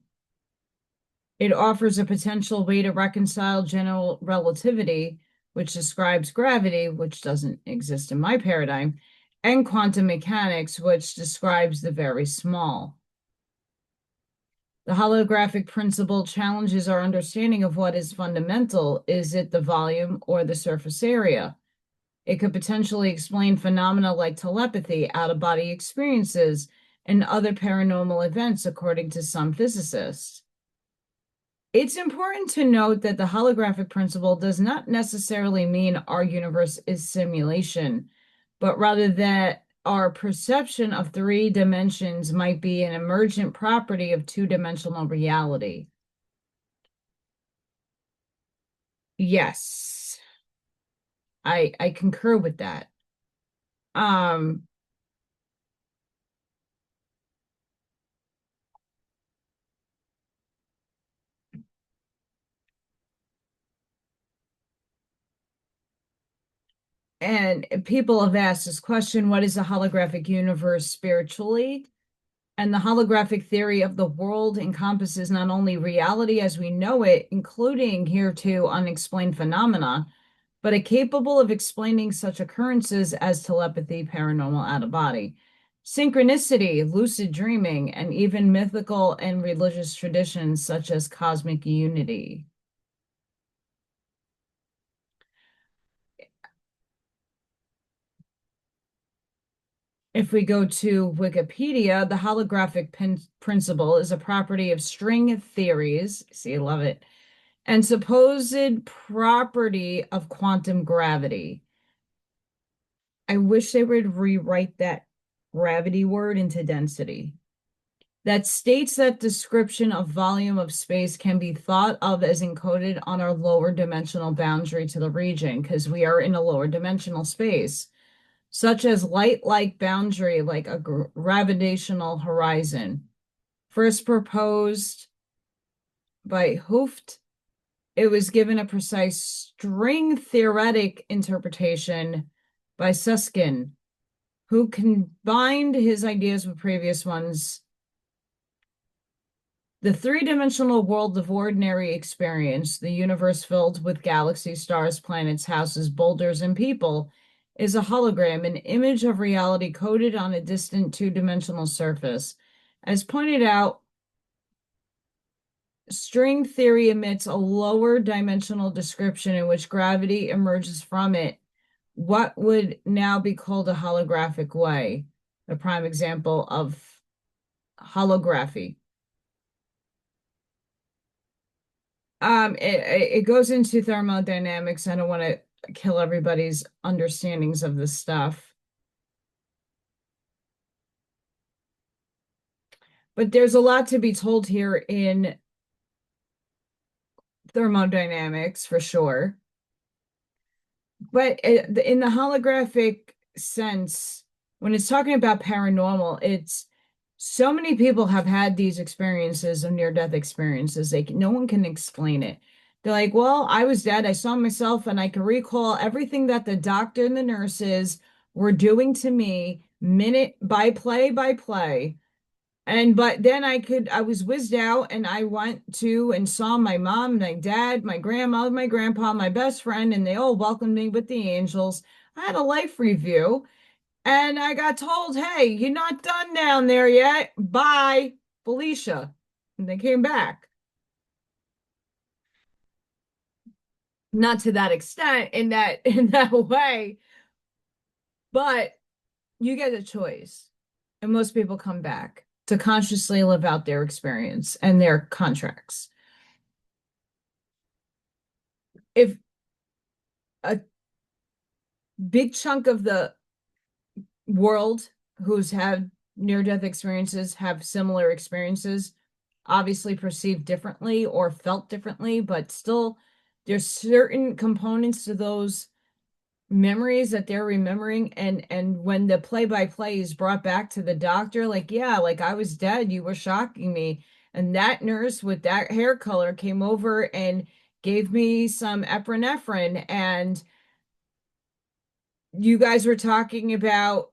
It offers a potential way to reconcile general relativity, which describes gravity, which doesn't exist in my paradigm, and quantum mechanics, which describes the very small. The holographic principle challenges our understanding of what is fundamental. Is it the volume or the surface area? It could potentially explain phenomena like telepathy, out-of-body experiences, and other paranormal events, according to some physicists. It's important to note that the holographic principle does not necessarily mean our universe is simulation, but rather that our perception of three dimensions might be an emergent property of two-dimensional reality. Yes, I concur with that. And people have asked this question, what is a holographic universe spiritually? And the holographic theory of the world encompasses not only reality as we know it, including hereto unexplained phenomena, but are capable of explaining such occurrences as telepathy, paranormal out-of-body, synchronicity, lucid dreaming, and even mythical and religious traditions such as cosmic unity. If we go to Wikipedia, the holographic principle is a property of string theories. See, I love it. And supposed property of quantum gravity. I wish they would rewrite that gravity word into density. That states that description of volume of space can be thought of as encoded on our lower dimensional boundary to the region, because we are in a lower dimensional space, such as light-like boundary, like a gravitational horizon. First proposed by Hooft. It was given a precise string theoretic interpretation by Susskind, who combined his ideas with previous ones. The three-dimensional world of ordinary experience, the universe filled with galaxies, stars, planets, houses, boulders, and people, is a hologram, an image of reality coded on a distant two-dimensional surface. As pointed out, string theory emits a lower dimensional description in which gravity emerges from it, what would now be called a holographic way, a prime example of holography. It goes into thermodynamics. I don't want to kill everybody's understandings of this stuff. But there's a lot to be told here in thermodynamics for sure. But in the holographic sense, when it's talking about paranormal, it's so many people have had these experiences of near-death experiences. No one can explain it. They're like, well, I was dead. I saw myself and I can recall everything that the doctor and the nurses were doing to me minute by play. But then I was whizzed out and I went to and saw my mom, my dad, my grandma, my grandpa, my best friend, and they all welcomed me with the angels. I had a life review and I got told, hey, you're not done down there yet. Bye, Felicia. And they came back. Not to that extent in that way, but you get a choice. And most people come back to consciously live out their experience and their contracts. If a big chunk of the world who's had near-death experiences have similar experiences, obviously perceived differently or felt differently, but still there's certain components to those memories that they're remembering, and when the play-by-play is brought back to the doctor, like, yeah, like I was dead, you were shocking me, and that nurse with that hair color came over and gave me some epinephrine, and you guys were talking about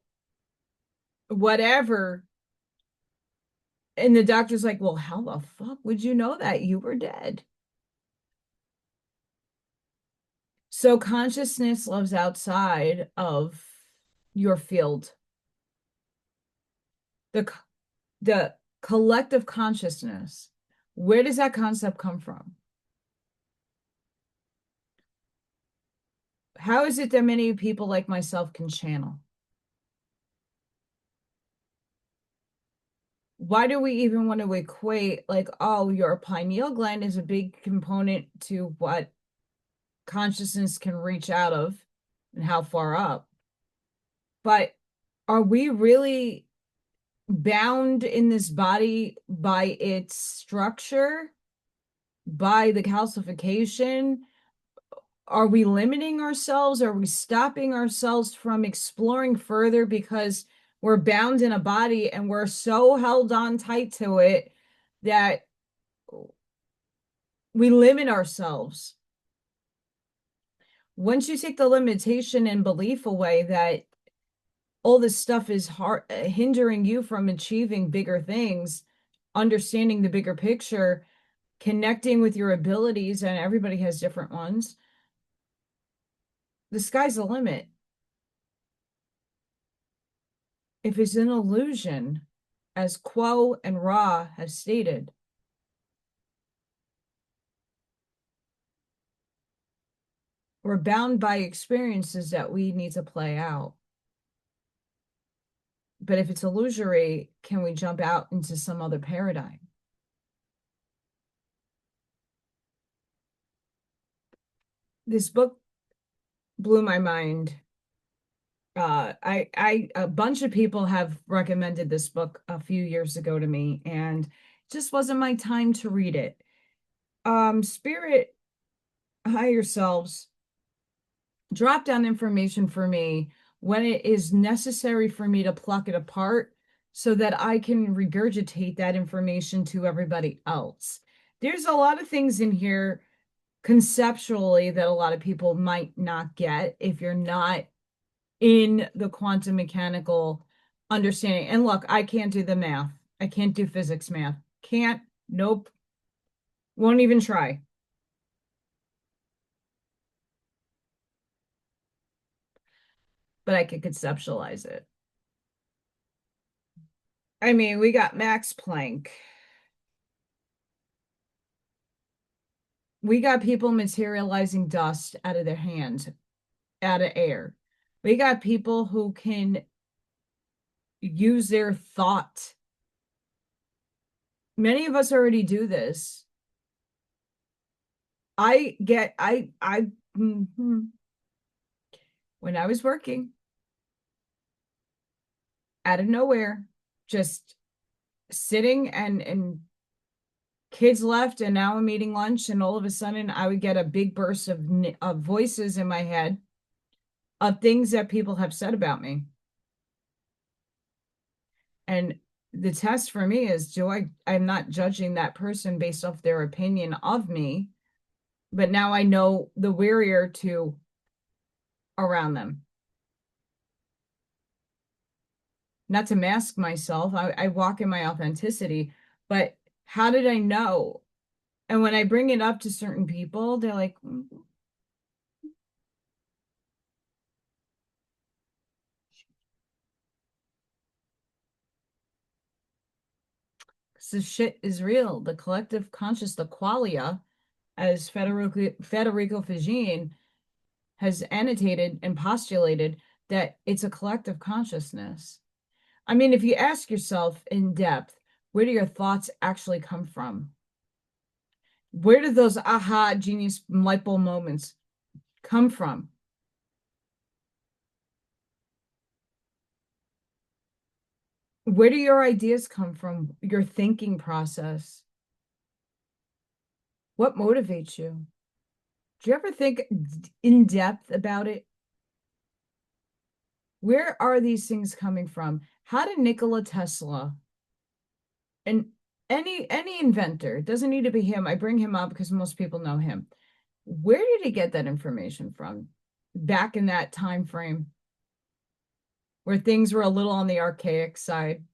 whatever, and the doctor's like, well, how the fuck would you know that you were dead? So consciousness lives outside of your field. The collective consciousness, where does that concept come from? How is it that many people like myself can channel? Why do we even want to equate, like, oh, your pineal gland is a big component to what consciousness can reach out of and how far up? But are we really bound in this body by its structure, by the calcification? Are we limiting ourselves? Are we stopping ourselves from exploring further because we're bound in a body and we're so held on tight to it that we limit ourselves? Once you take the limitation and belief away that all this stuff is hindering you from achieving bigger things, understanding the bigger picture, connecting with your abilities, and everybody has different ones, the sky's the limit. If it's an illusion, as Quo and Ra have stated, we're bound by experiences that we need to play out. But if it's illusory, can we jump out into some other paradigm? This book blew my mind. A bunch of people have recommended this book a few years ago to me, and it just wasn't my time to read it. Spirit, higher selves, drop down information for me when it is necessary for me to pluck it apart so that I can regurgitate that information to everybody else. There's a lot of things in here conceptually that a lot of people might not get if you're not in the quantum mechanical understanding. And look, I can't do the math. I can't do physics math. Can't. Nope. Won't even try. But I can conceptualize it. I mean, we got Max Planck. We got people materializing dust out of their hands, out of air. We got people who can use their thought. Many of us already do this. Mhm. When I was working out of nowhere, just sitting and kids left, and now I'm eating lunch, and all of a sudden I would get a big burst of voices in my head of things that people have said about me. And the test for me is, I'm not judging that person based off their opinion of me, but now I know the barrier to around them. Not to mask myself, I walk in my authenticity, but how did I know? And when I bring it up to certain people, they're like, this shit is real. The collective conscious, the qualia, as Federico Fagin has annotated and postulated, that it's a collective consciousness. I mean, if you ask yourself in depth, where do your thoughts actually come from? Where do those aha genius light bulb moments come from? Where do your ideas come from? Your thinking process? What motivates you? Do you ever think in depth about it? Where are these things coming from? How did Nikola Tesla and any inventor, it doesn't need to be him. I bring him up because most people know him. Where did he get that information from? Back in that time frame where things were a little on the archaic side.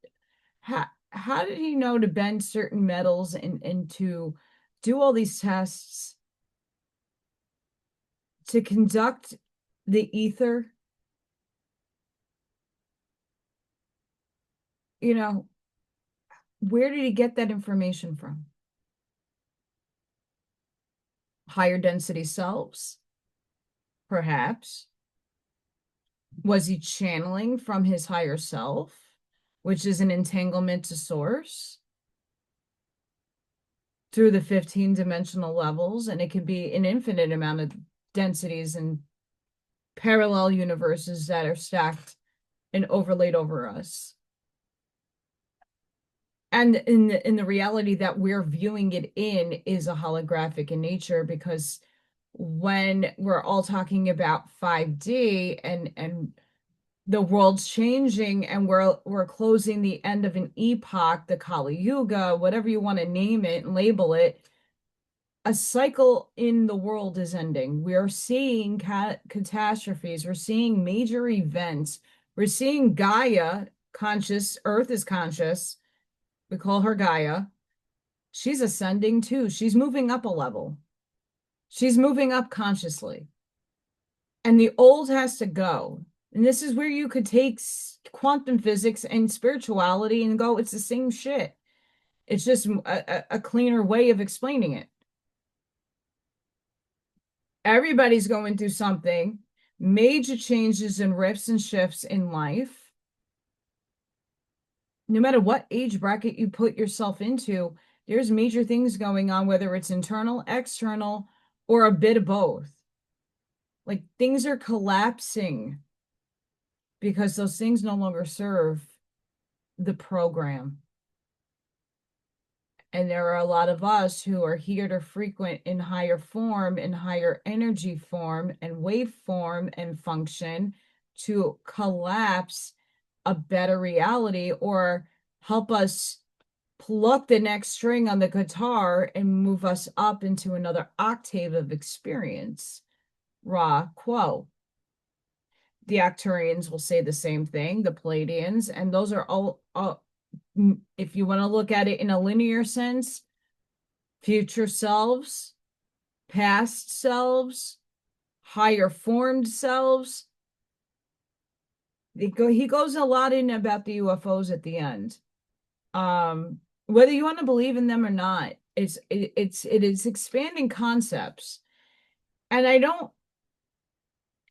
How did he know to bend certain metals and to do all these tests to conduct the ether? You know, where did he get that information from? Higher density selves, perhaps. Was he channeling from his higher self, which is an entanglement to source through the 15 dimensional levels? And it could be an infinite amount of densities and parallel universes that are stacked and overlaid over us. And in the reality that we're viewing it in is a holographic in nature, because when we're all talking about 5D and the world's changing and we're closing the end of an epoch, the Kali Yuga, whatever you want to name it and label it, a cycle in the world is ending. We're seeing catastrophes. We're seeing major events. We're seeing Gaia conscious. Earth is conscious. We call her Gaia. She's ascending too. She's moving up a level. She's moving up consciously. And the old has to go. And this is where you could take quantum physics and spirituality and go, it's the same shit. It's just a cleaner way of explaining it. Everybody's going through something, major changes and rifts and shifts in life. No matter what age bracket you put yourself into, there's major things going on, whether it's internal, external, or a bit of both. Like things are collapsing because those things no longer serve the program. And there are a lot of us who are here to frequent in higher form, in higher energy form and waveform and function to collapse a better reality or help us pluck the next string on the guitar and move us up into another octave of experience. Ra quo. The Arcturians will say the same thing, the Palladians, and those are all if you want to look at it in a linear sense, future selves, past selves, higher formed selves. He goes a lot in about the UFOs at the end. Whether you want to believe in them or not, it is expanding concepts. And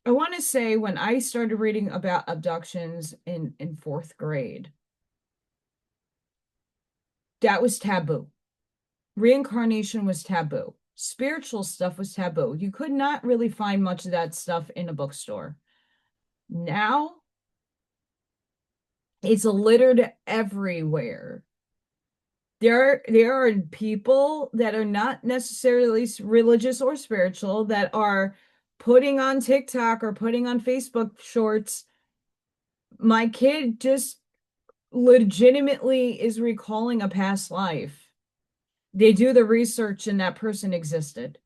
I want to say when I started reading about abductions in fourth grade, that was taboo. Reincarnation was taboo. Spiritual stuff was taboo. You could not really find much of that stuff in a bookstore. Now, it's littered everywhere. There are people that are not necessarily religious or spiritual that are putting on TikTok or putting on Facebook shorts. My kid just legitimately is recalling a past life. They do the research and that person existed.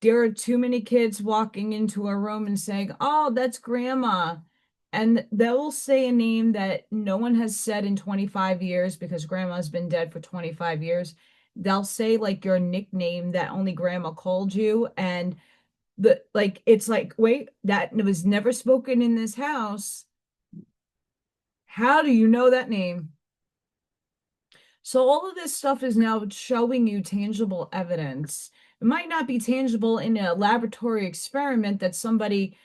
There are too many kids walking into a room and saying, "Oh, that's grandma." And they'll say a name that no one has said in 25 years because grandma's been dead for 25 years. They'll say like your nickname that only grandma called you. And it's like, wait, that was never spoken in this house. How do you know that name? So all of this stuff is now showing you tangible evidence. It might not be tangible in a laboratory experiment that somebody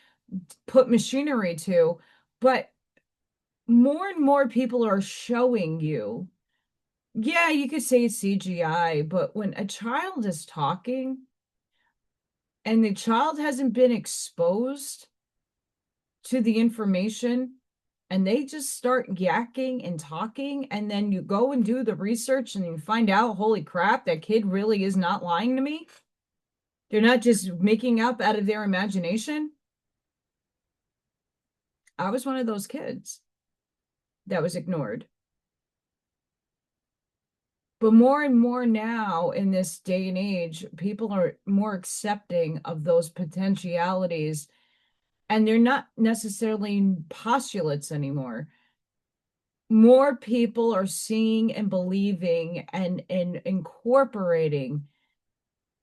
put machinery to, but more and more people are showing you. Yeah, you could say it's CGI, but when a child is talking and the child hasn't been exposed to the information and they just start yakking and talking, and then you go and do the research and you find out, holy crap, that kid really is not lying to me. They're not just making up out of their imagination. I was one of those kids that was ignored. But more and more now in this day and age, people are more accepting of those potentialities, and they're not necessarily postulates anymore. More people are seeing and believing and incorporating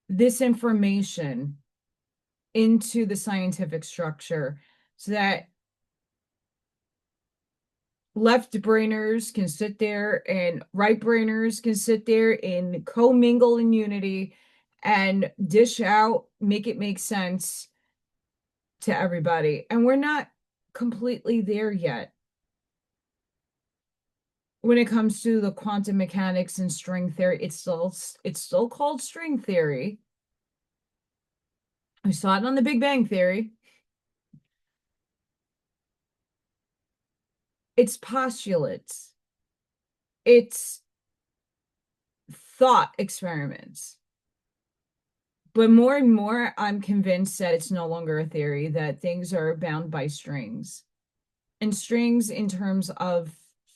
this information into the scientific structure so that left brainers can sit there and right brainers can sit there and commingle in unity and dish out, make it make sense to everybody. And we're not completely there yet when it comes to the quantum mechanics and string theory. It's still called string theory. We saw it on the Big Bang Theory. It's postulates. It's thought experiments. But more and more, I'm convinced that it's no longer a theory, that things are bound by strings. And strings in terms of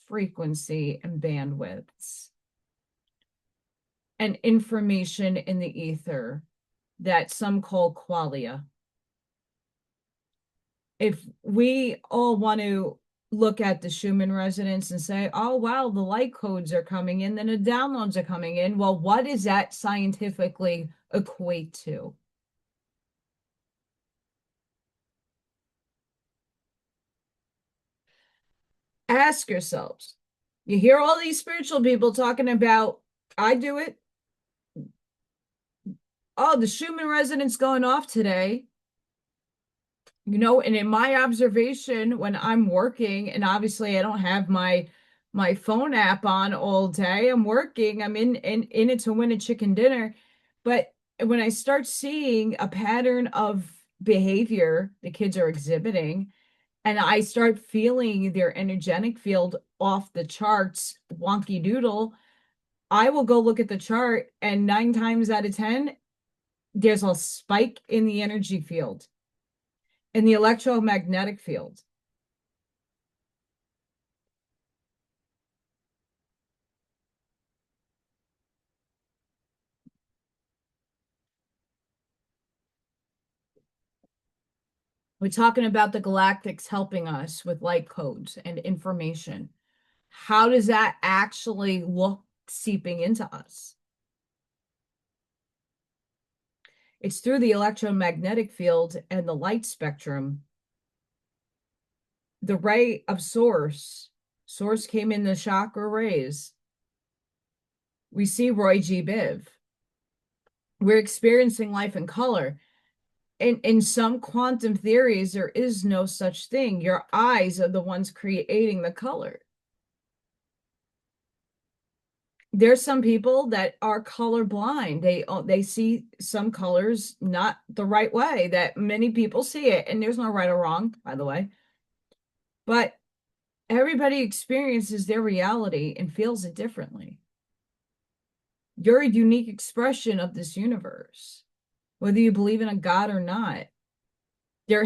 frequency and bandwidths. And information in the ether that some call qualia. If we all want to look at the Schumann resonance and say, oh, wow, the light codes are coming in, then the downloads are coming in. Well, what does that scientifically equate to? Ask yourselves. You hear all these spiritual people talking about, I do it. Oh, the Schumann resonance going off today. And in my observation, when I'm working, and obviously I don't have my phone app on all day, I'm working, I'm in it to win a chicken dinner. But when I start seeing a pattern of behavior the kids are exhibiting, and I start feeling their energetic field off the charts, wonky doodle, I will go look at the chart, and 9 times out of 10, there's a spike in the energy field, in the electromagnetic field. We're talking about the galactics helping us with light codes and information. How does that actually look seeping into us? It's through the electromagnetic field and the light spectrum. The ray of source came in the chakra rays. We see Roy G. Biv. We're experiencing life in color. In some quantum theories, there is no such thing. Your eyes are the ones creating the color. There's some people that are colorblind. They see some colors not the right way that many people see it. And there's no right or wrong, by the way. But everybody experiences their reality and feels it differently. You're a unique expression of this universe, whether you believe in a God or not. There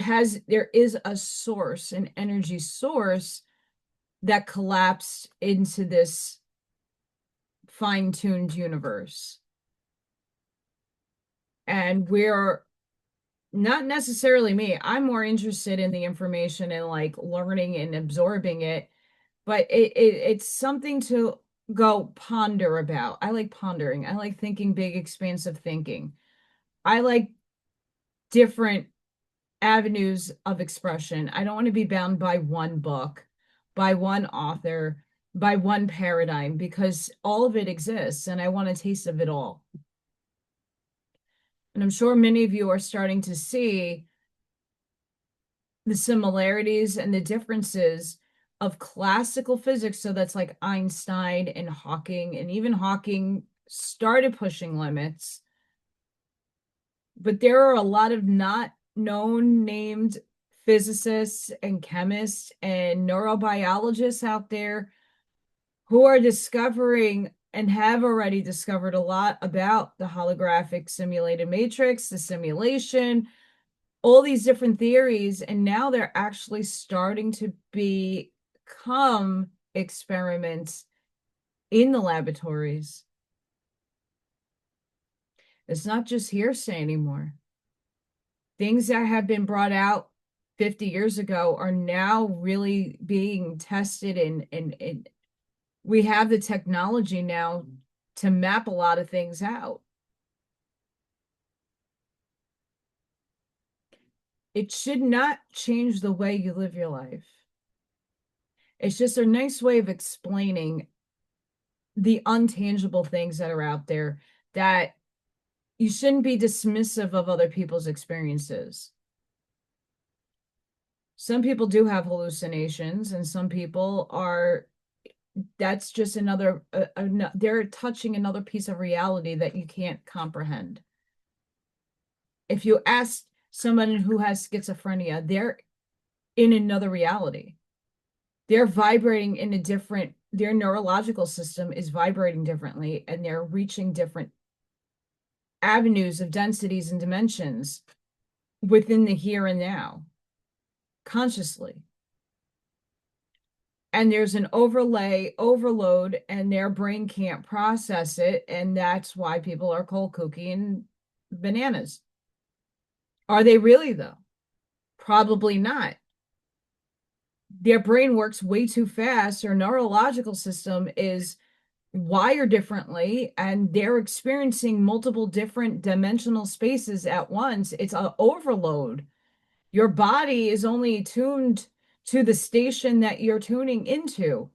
is a source, an energy source that collapsed into this fine-tuned universe. And we're not necessarily me. I'm more interested in the information and like learning and absorbing it, but it's something to go ponder about. I like pondering. I like thinking big, expansive thinking. I like different avenues of expression. I don't want to be bound by one book, by one author, by one paradigm, because all of it exists and I want a taste of it all. And I'm sure many of you are starting to see the similarities and the differences of classical physics. So that's like Einstein and Hawking, and even Hawking started pushing limits. But there are a lot of not known named physicists and chemists and neurobiologists out there who are discovering and have already discovered a lot about the holographic simulated matrix, the simulation, all these different theories. And now they're actually starting to become experiments in the laboratories. It's not just hearsay anymore. Things that have been brought out 50 years ago are now really being tested, and we have the technology now to map a lot of things out. It should not change the way you live your life. It's just a nice way of explaining the untangible things that are out there, that you shouldn't be dismissive of other people's experiences. Some people do have hallucinations, and some people are, that's just another, they're touching another piece of reality that you can't comprehend. If you ask someone who has schizophrenia, they're in another reality. They're vibrating in a different, their neurological system is vibrating differently, and they're reaching different avenues of densities and dimensions within the here and now, consciously. And there's an overload, and their brain can't process it. And that's why people are cold kooky and bananas. Are they really, though? Probably not. Their brain works way too fast. Their neurological system is wired differently, and they're experiencing multiple different dimensional spaces at once. It's an overload. Your body is only tuned to the station that you're tuning into.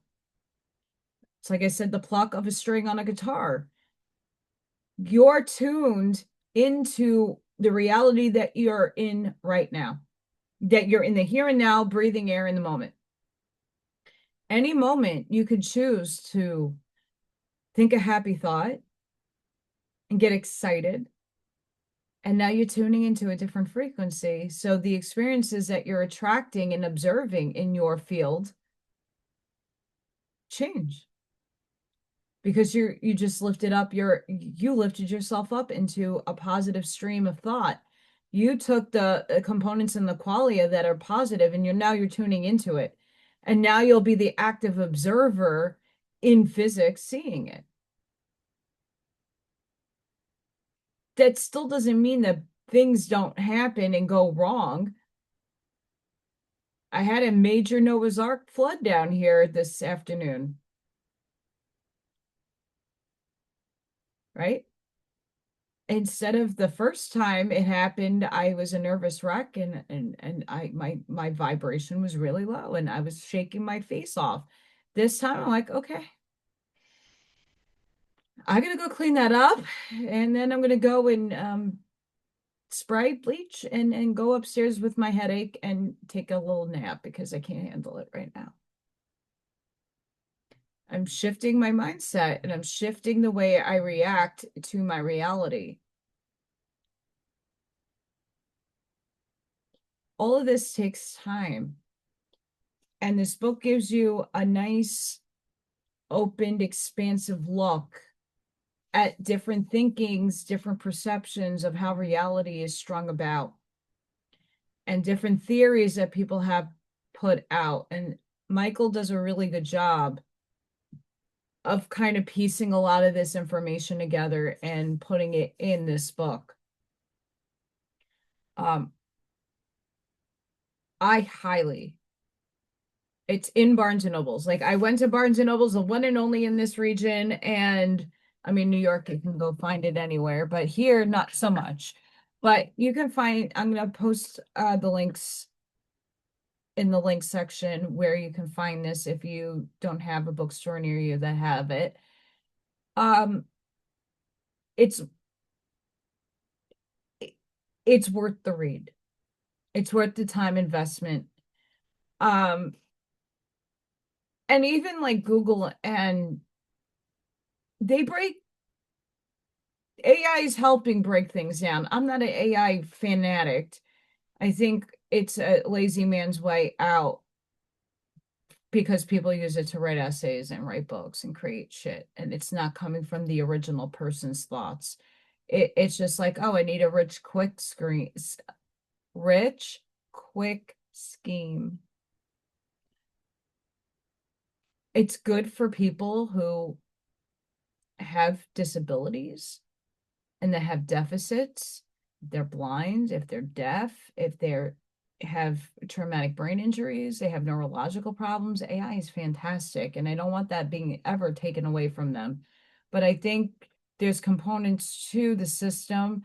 It's like I said, the pluck of a string on a guitar. You're tuned into the reality that you're in right now, that you're in the here and now, breathing air in the moment. Any moment you could choose to think a happy thought and get excited. And now you're tuning into a different frequency. So the experiences that you're attracting and observing in your field change, because you just lifted up you lifted yourself up into a positive stream of thought. You took the components in the qualia that are positive, and you're tuning into it. And now you'll be the active observer in physics, seeing it. That still doesn't mean that things don't happen and go wrong. I had a major Noah's Ark flood down here this afternoon, right? Instead of the first time it happened, I was a nervous wreck and my vibration was really low and I was shaking my face off. This time I'm like, okay, I'm gonna go clean that up and then I'm gonna go and spray bleach and go upstairs with my headache and take a little nap because I can't handle it right now. I'm shifting my mindset and I'm shifting the way I react to my reality. All of this takes time. And this book gives you a nice, opened, expansive look at different thinkings, different perceptions of how reality is strung about, and different theories that people have put out. And Michael does a really good job of kind of piecing a lot of this information together and putting it in this book. I highly, it's in Barnes and Nobles. Like I went to Barnes and Nobles, the one and only in this region, and I mean New York, you can go find it anywhere, but here not so much. But you can find, I'm gonna post the links in the link section where you can find this if you don't have a bookstore near you that have it. Um, it's it's worth the read. It's worth the time investment. Um, and even like Google and they break AI is helping break things down. I'm not an AI fanatic. I think it's a lazy man's way out because people use it to write essays and write books and create shit. And it's not coming from the original person's thoughts. It's just like, oh, I need a rich, quick scheme. It's good for people who have disabilities and that have deficits. They're blind, if they're deaf, if they're have traumatic brain injuries, they have neurological problems. AI is fantastic, and I don't want that being ever taken away from them. But I think there's components to the system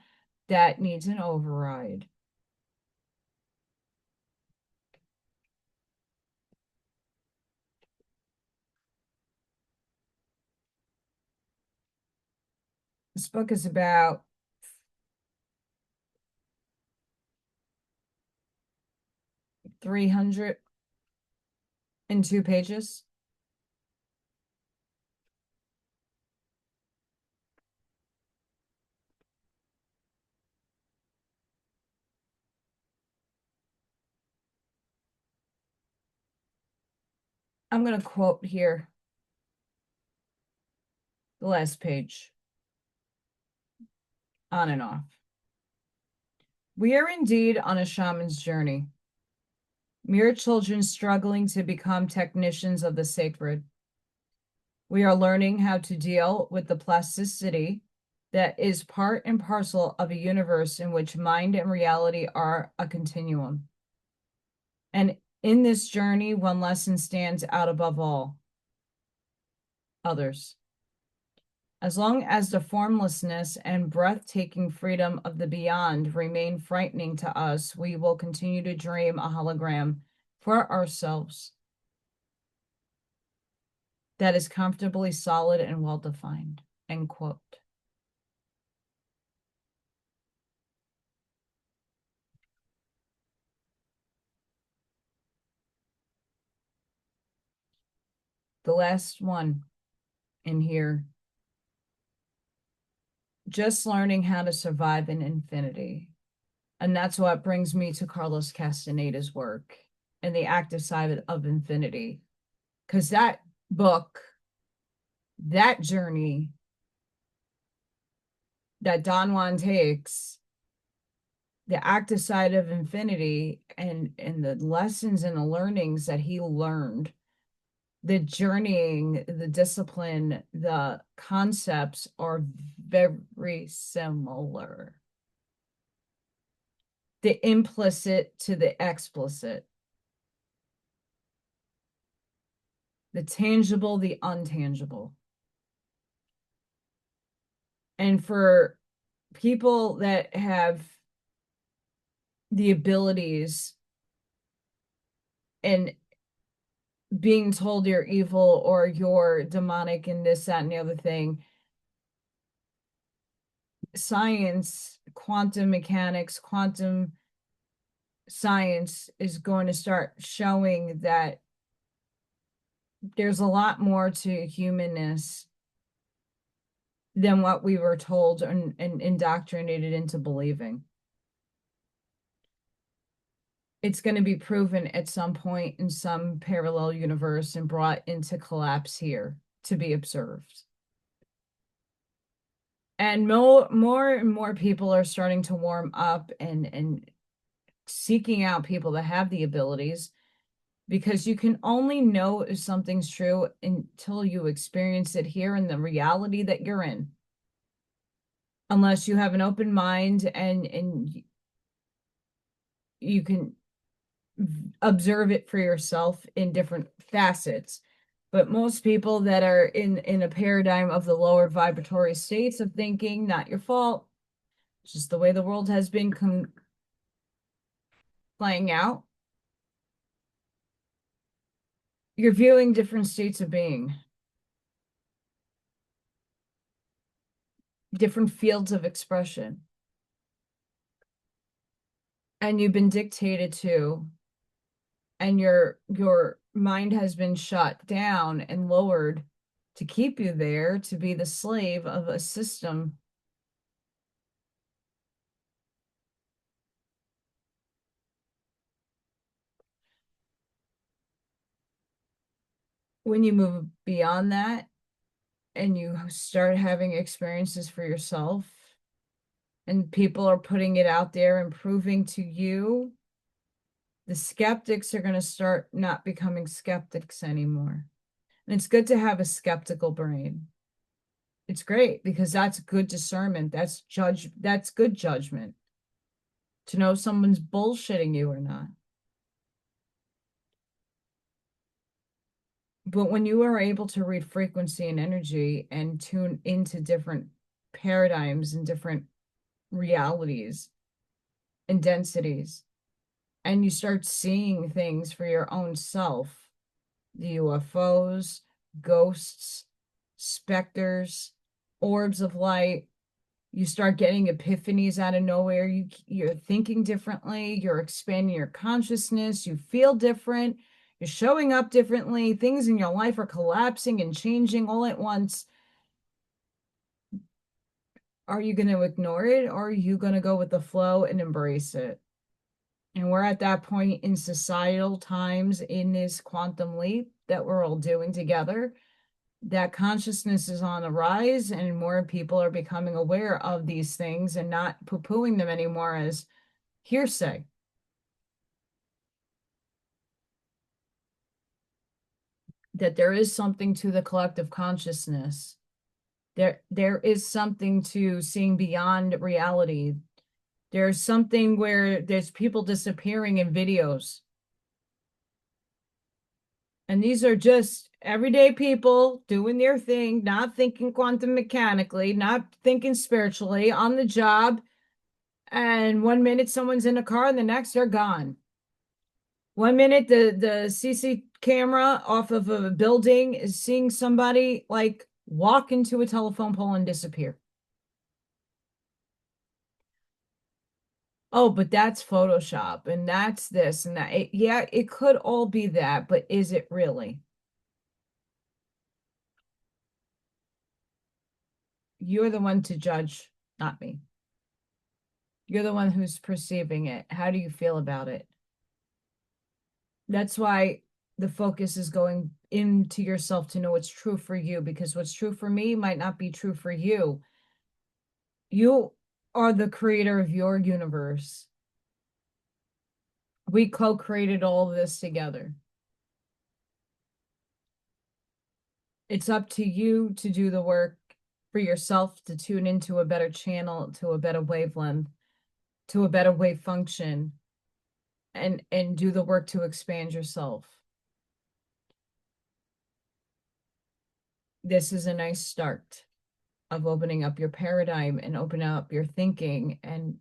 that needs an override. This book is about 302 pages. I'm going to quote here the last page, on and off. We are indeed on a shaman's journey, mere children struggling to become technicians of the sacred. We are learning how to deal with the plasticity that is part and parcel of a universe in which mind and reality are a continuum. And in this journey, one lesson stands out above all others. As long as the formlessness and breathtaking freedom of the beyond remain frightening to us, we will continue to dream a hologram for ourselves that is comfortably solid and well-defined, end quote. The last one in here, just learning how to survive in infinity. And that's what brings me to Carlos Castaneda's work and the active side of infinity. Because that book, that journey that Don Juan takes, the active side of infinity and the lessons and the learnings that he learned, the journeying, the discipline, the concepts are very similar. The implicit to the explicit. the tangible, the untangible. And for people that have the abilities and being told you're evil or you're demonic and this, that, and the other thing, science, quantum mechanics, quantum science is going to start showing that there's a lot more to humanness than what we were told and indoctrinated into believing. It's going to be proven at some point in some parallel universe and brought into collapse here to be observed. And more and more people are starting to warm up and seeking out people that have the abilities, because you can only know if something's true until you experience it here in the reality that you're in. Unless you have an open mind and you can observe it for yourself in different facets. But most people that are in a paradigm of the lower vibratory states of thinking, not your fault, it's just the way the world has been playing out. You're viewing different states of being, different fields of expression. And you've been dictated to, and your mind has been shut down and lowered to keep you there, to be the slave of a system. When you move beyond that and you start having experiences for yourself, and people are putting it out there and proving to you, the skeptics are going to start not becoming skeptics anymore. And it's good to have a skeptical brain. It's great because that's good discernment. That's good judgment to know if someone's bullshitting you or not. But when you are able to read frequency and energy and tune into different paradigms and different realities and densities, and you start seeing things for your own self, the UFOs, ghosts, specters, orbs of light, you start getting epiphanies out of nowhere. You're thinking differently, you're expanding your consciousness, you feel different, you're showing up differently, things in your life are collapsing and changing all at once. Are you going to ignore it, or are you going to go with the flow and embrace it? And we're at that point in societal times in this quantum leap that we're all doing together, that consciousness is on the rise and more people are becoming aware of these things and not poo-pooing them anymore as hearsay. That there is something to the collective consciousness. There is something to seeing beyond reality. There's something where there's people disappearing in videos. And these are just everyday people doing their thing, not thinking quantum mechanically, not thinking spiritually, on the job. And 1 minute someone's in a car and the next they're gone. 1 minute the CC camera off of a building is seeing somebody like walk into a telephone pole and disappear. Oh, but that's Photoshop and that's this and that. Yeah, it could all be that, but is it really? You're the one to judge, not me. You're the one who's perceiving it. How do you feel about it? That's why the focus is going into yourself to know what's true for you, because what's true for me might not be true for you. You are the creator of your universe. We co-created all of this together. It's up to you to do the work for yourself, to tune into a better channel, to a better wavelength, to a better wave function, and do the work to expand yourself. this is a nice start of opening up your paradigm and opening up your thinking and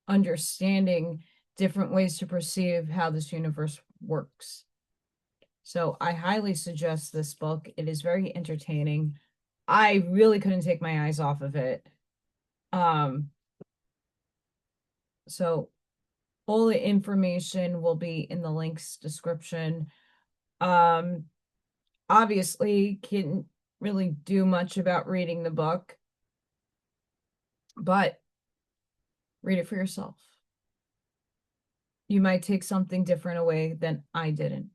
understanding different ways to perceive how this universe works. So I highly suggest this book. It is very entertaining. I really couldn't take my eyes off of it. So all the information will be in the links description. Obviously can't really do much about reading the book, but read it for yourself. You might take something different away than I didn't,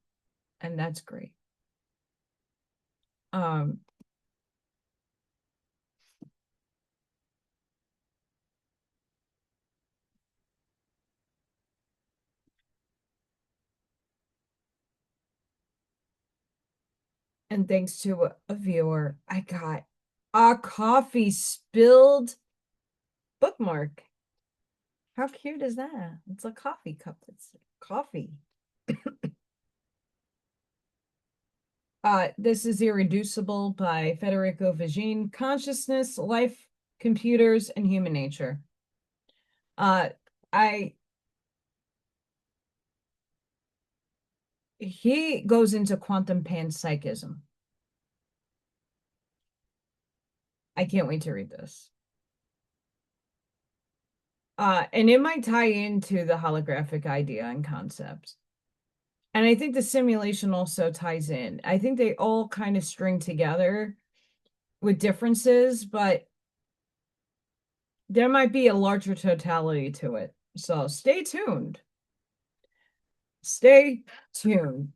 and that's great. And thanks to a viewer, I got a coffee spilled bookmark. How cute is that? It's a coffee cup. It's coffee. This is Irreducible by Federico Vigine. Consciousness, Life, Computers, and Human Nature. He goes into quantum panpsychism. I can't wait to read this. And it might tie into the holographic idea and concept. And I think the simulation also ties in. I think they all kind of string together with differences, but there might be a larger totality to it. So stay tuned. Stay tuned.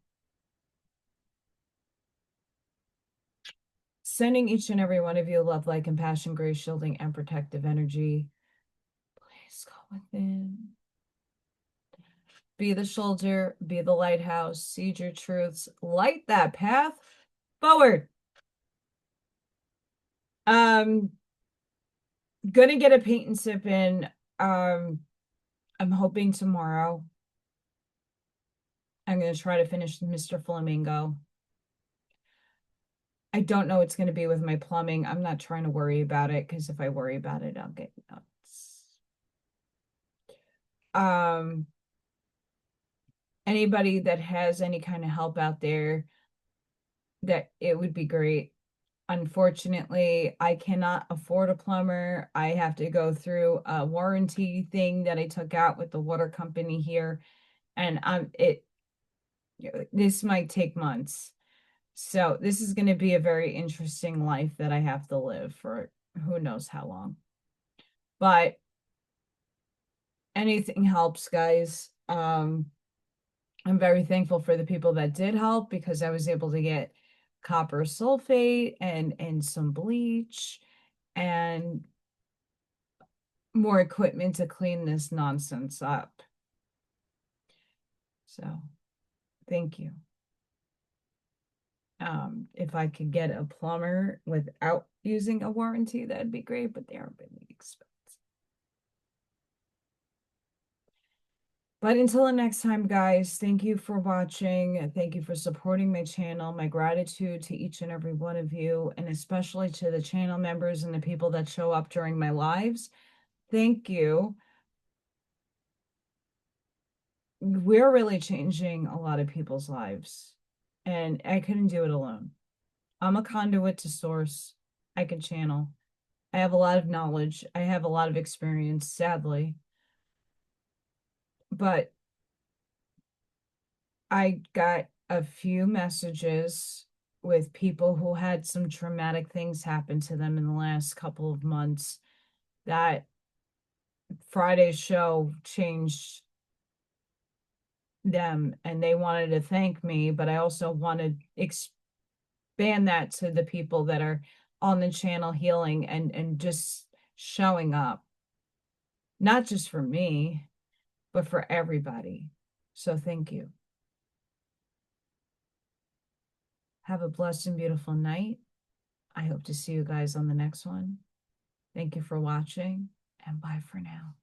Sending each and every one of you love, light, compassion, grace, shielding, and protective energy. Please go within. Be the shoulder, be the lighthouse, seed your truths, light that path forward. Gonna get a paint and sip in. I'm hoping tomorrow. I'm gonna try to finish Mr. Flamingo. I don't know what's gonna be with my plumbing. I'm not trying to worry about it because if I worry about it, I'll get nuts. Anybody that has any kind of help out there, that it would be great. Unfortunately, I cannot afford a plumber. I have to go through a warranty thing that I took out with the water company here, and this might take months. So this is going to be a very interesting life that I have to live for who knows how long. But anything helps, guys. I'm very thankful for the people that did help because I was able to get copper sulfate and some bleach and more equipment to clean this nonsense up. So thank you. If I could get a plumber without using a warranty, that'd be great, but they are really expensive. But until the next time, guys, thank you for watching. Thank you for supporting my channel. My gratitude to each and every one of you, and especially to the channel members and the people that show up during my lives. Thank you. We're really changing a lot of people's lives, and I couldn't do it alone. I'm a conduit to source. I can channel. I have a lot of knowledge. I have a lot of experience, sadly. But I got a few messages with people who had some traumatic things happen to them in the last couple of months that Friday's show changed them, and they wanted to thank me, but I also wanted to expand that to the people that are on the channel healing and just showing up, not just for me, but for everybody. So thank you. Have a blessed and beautiful night. I hope to see you guys on the next one. Thank you for watching, and bye for now.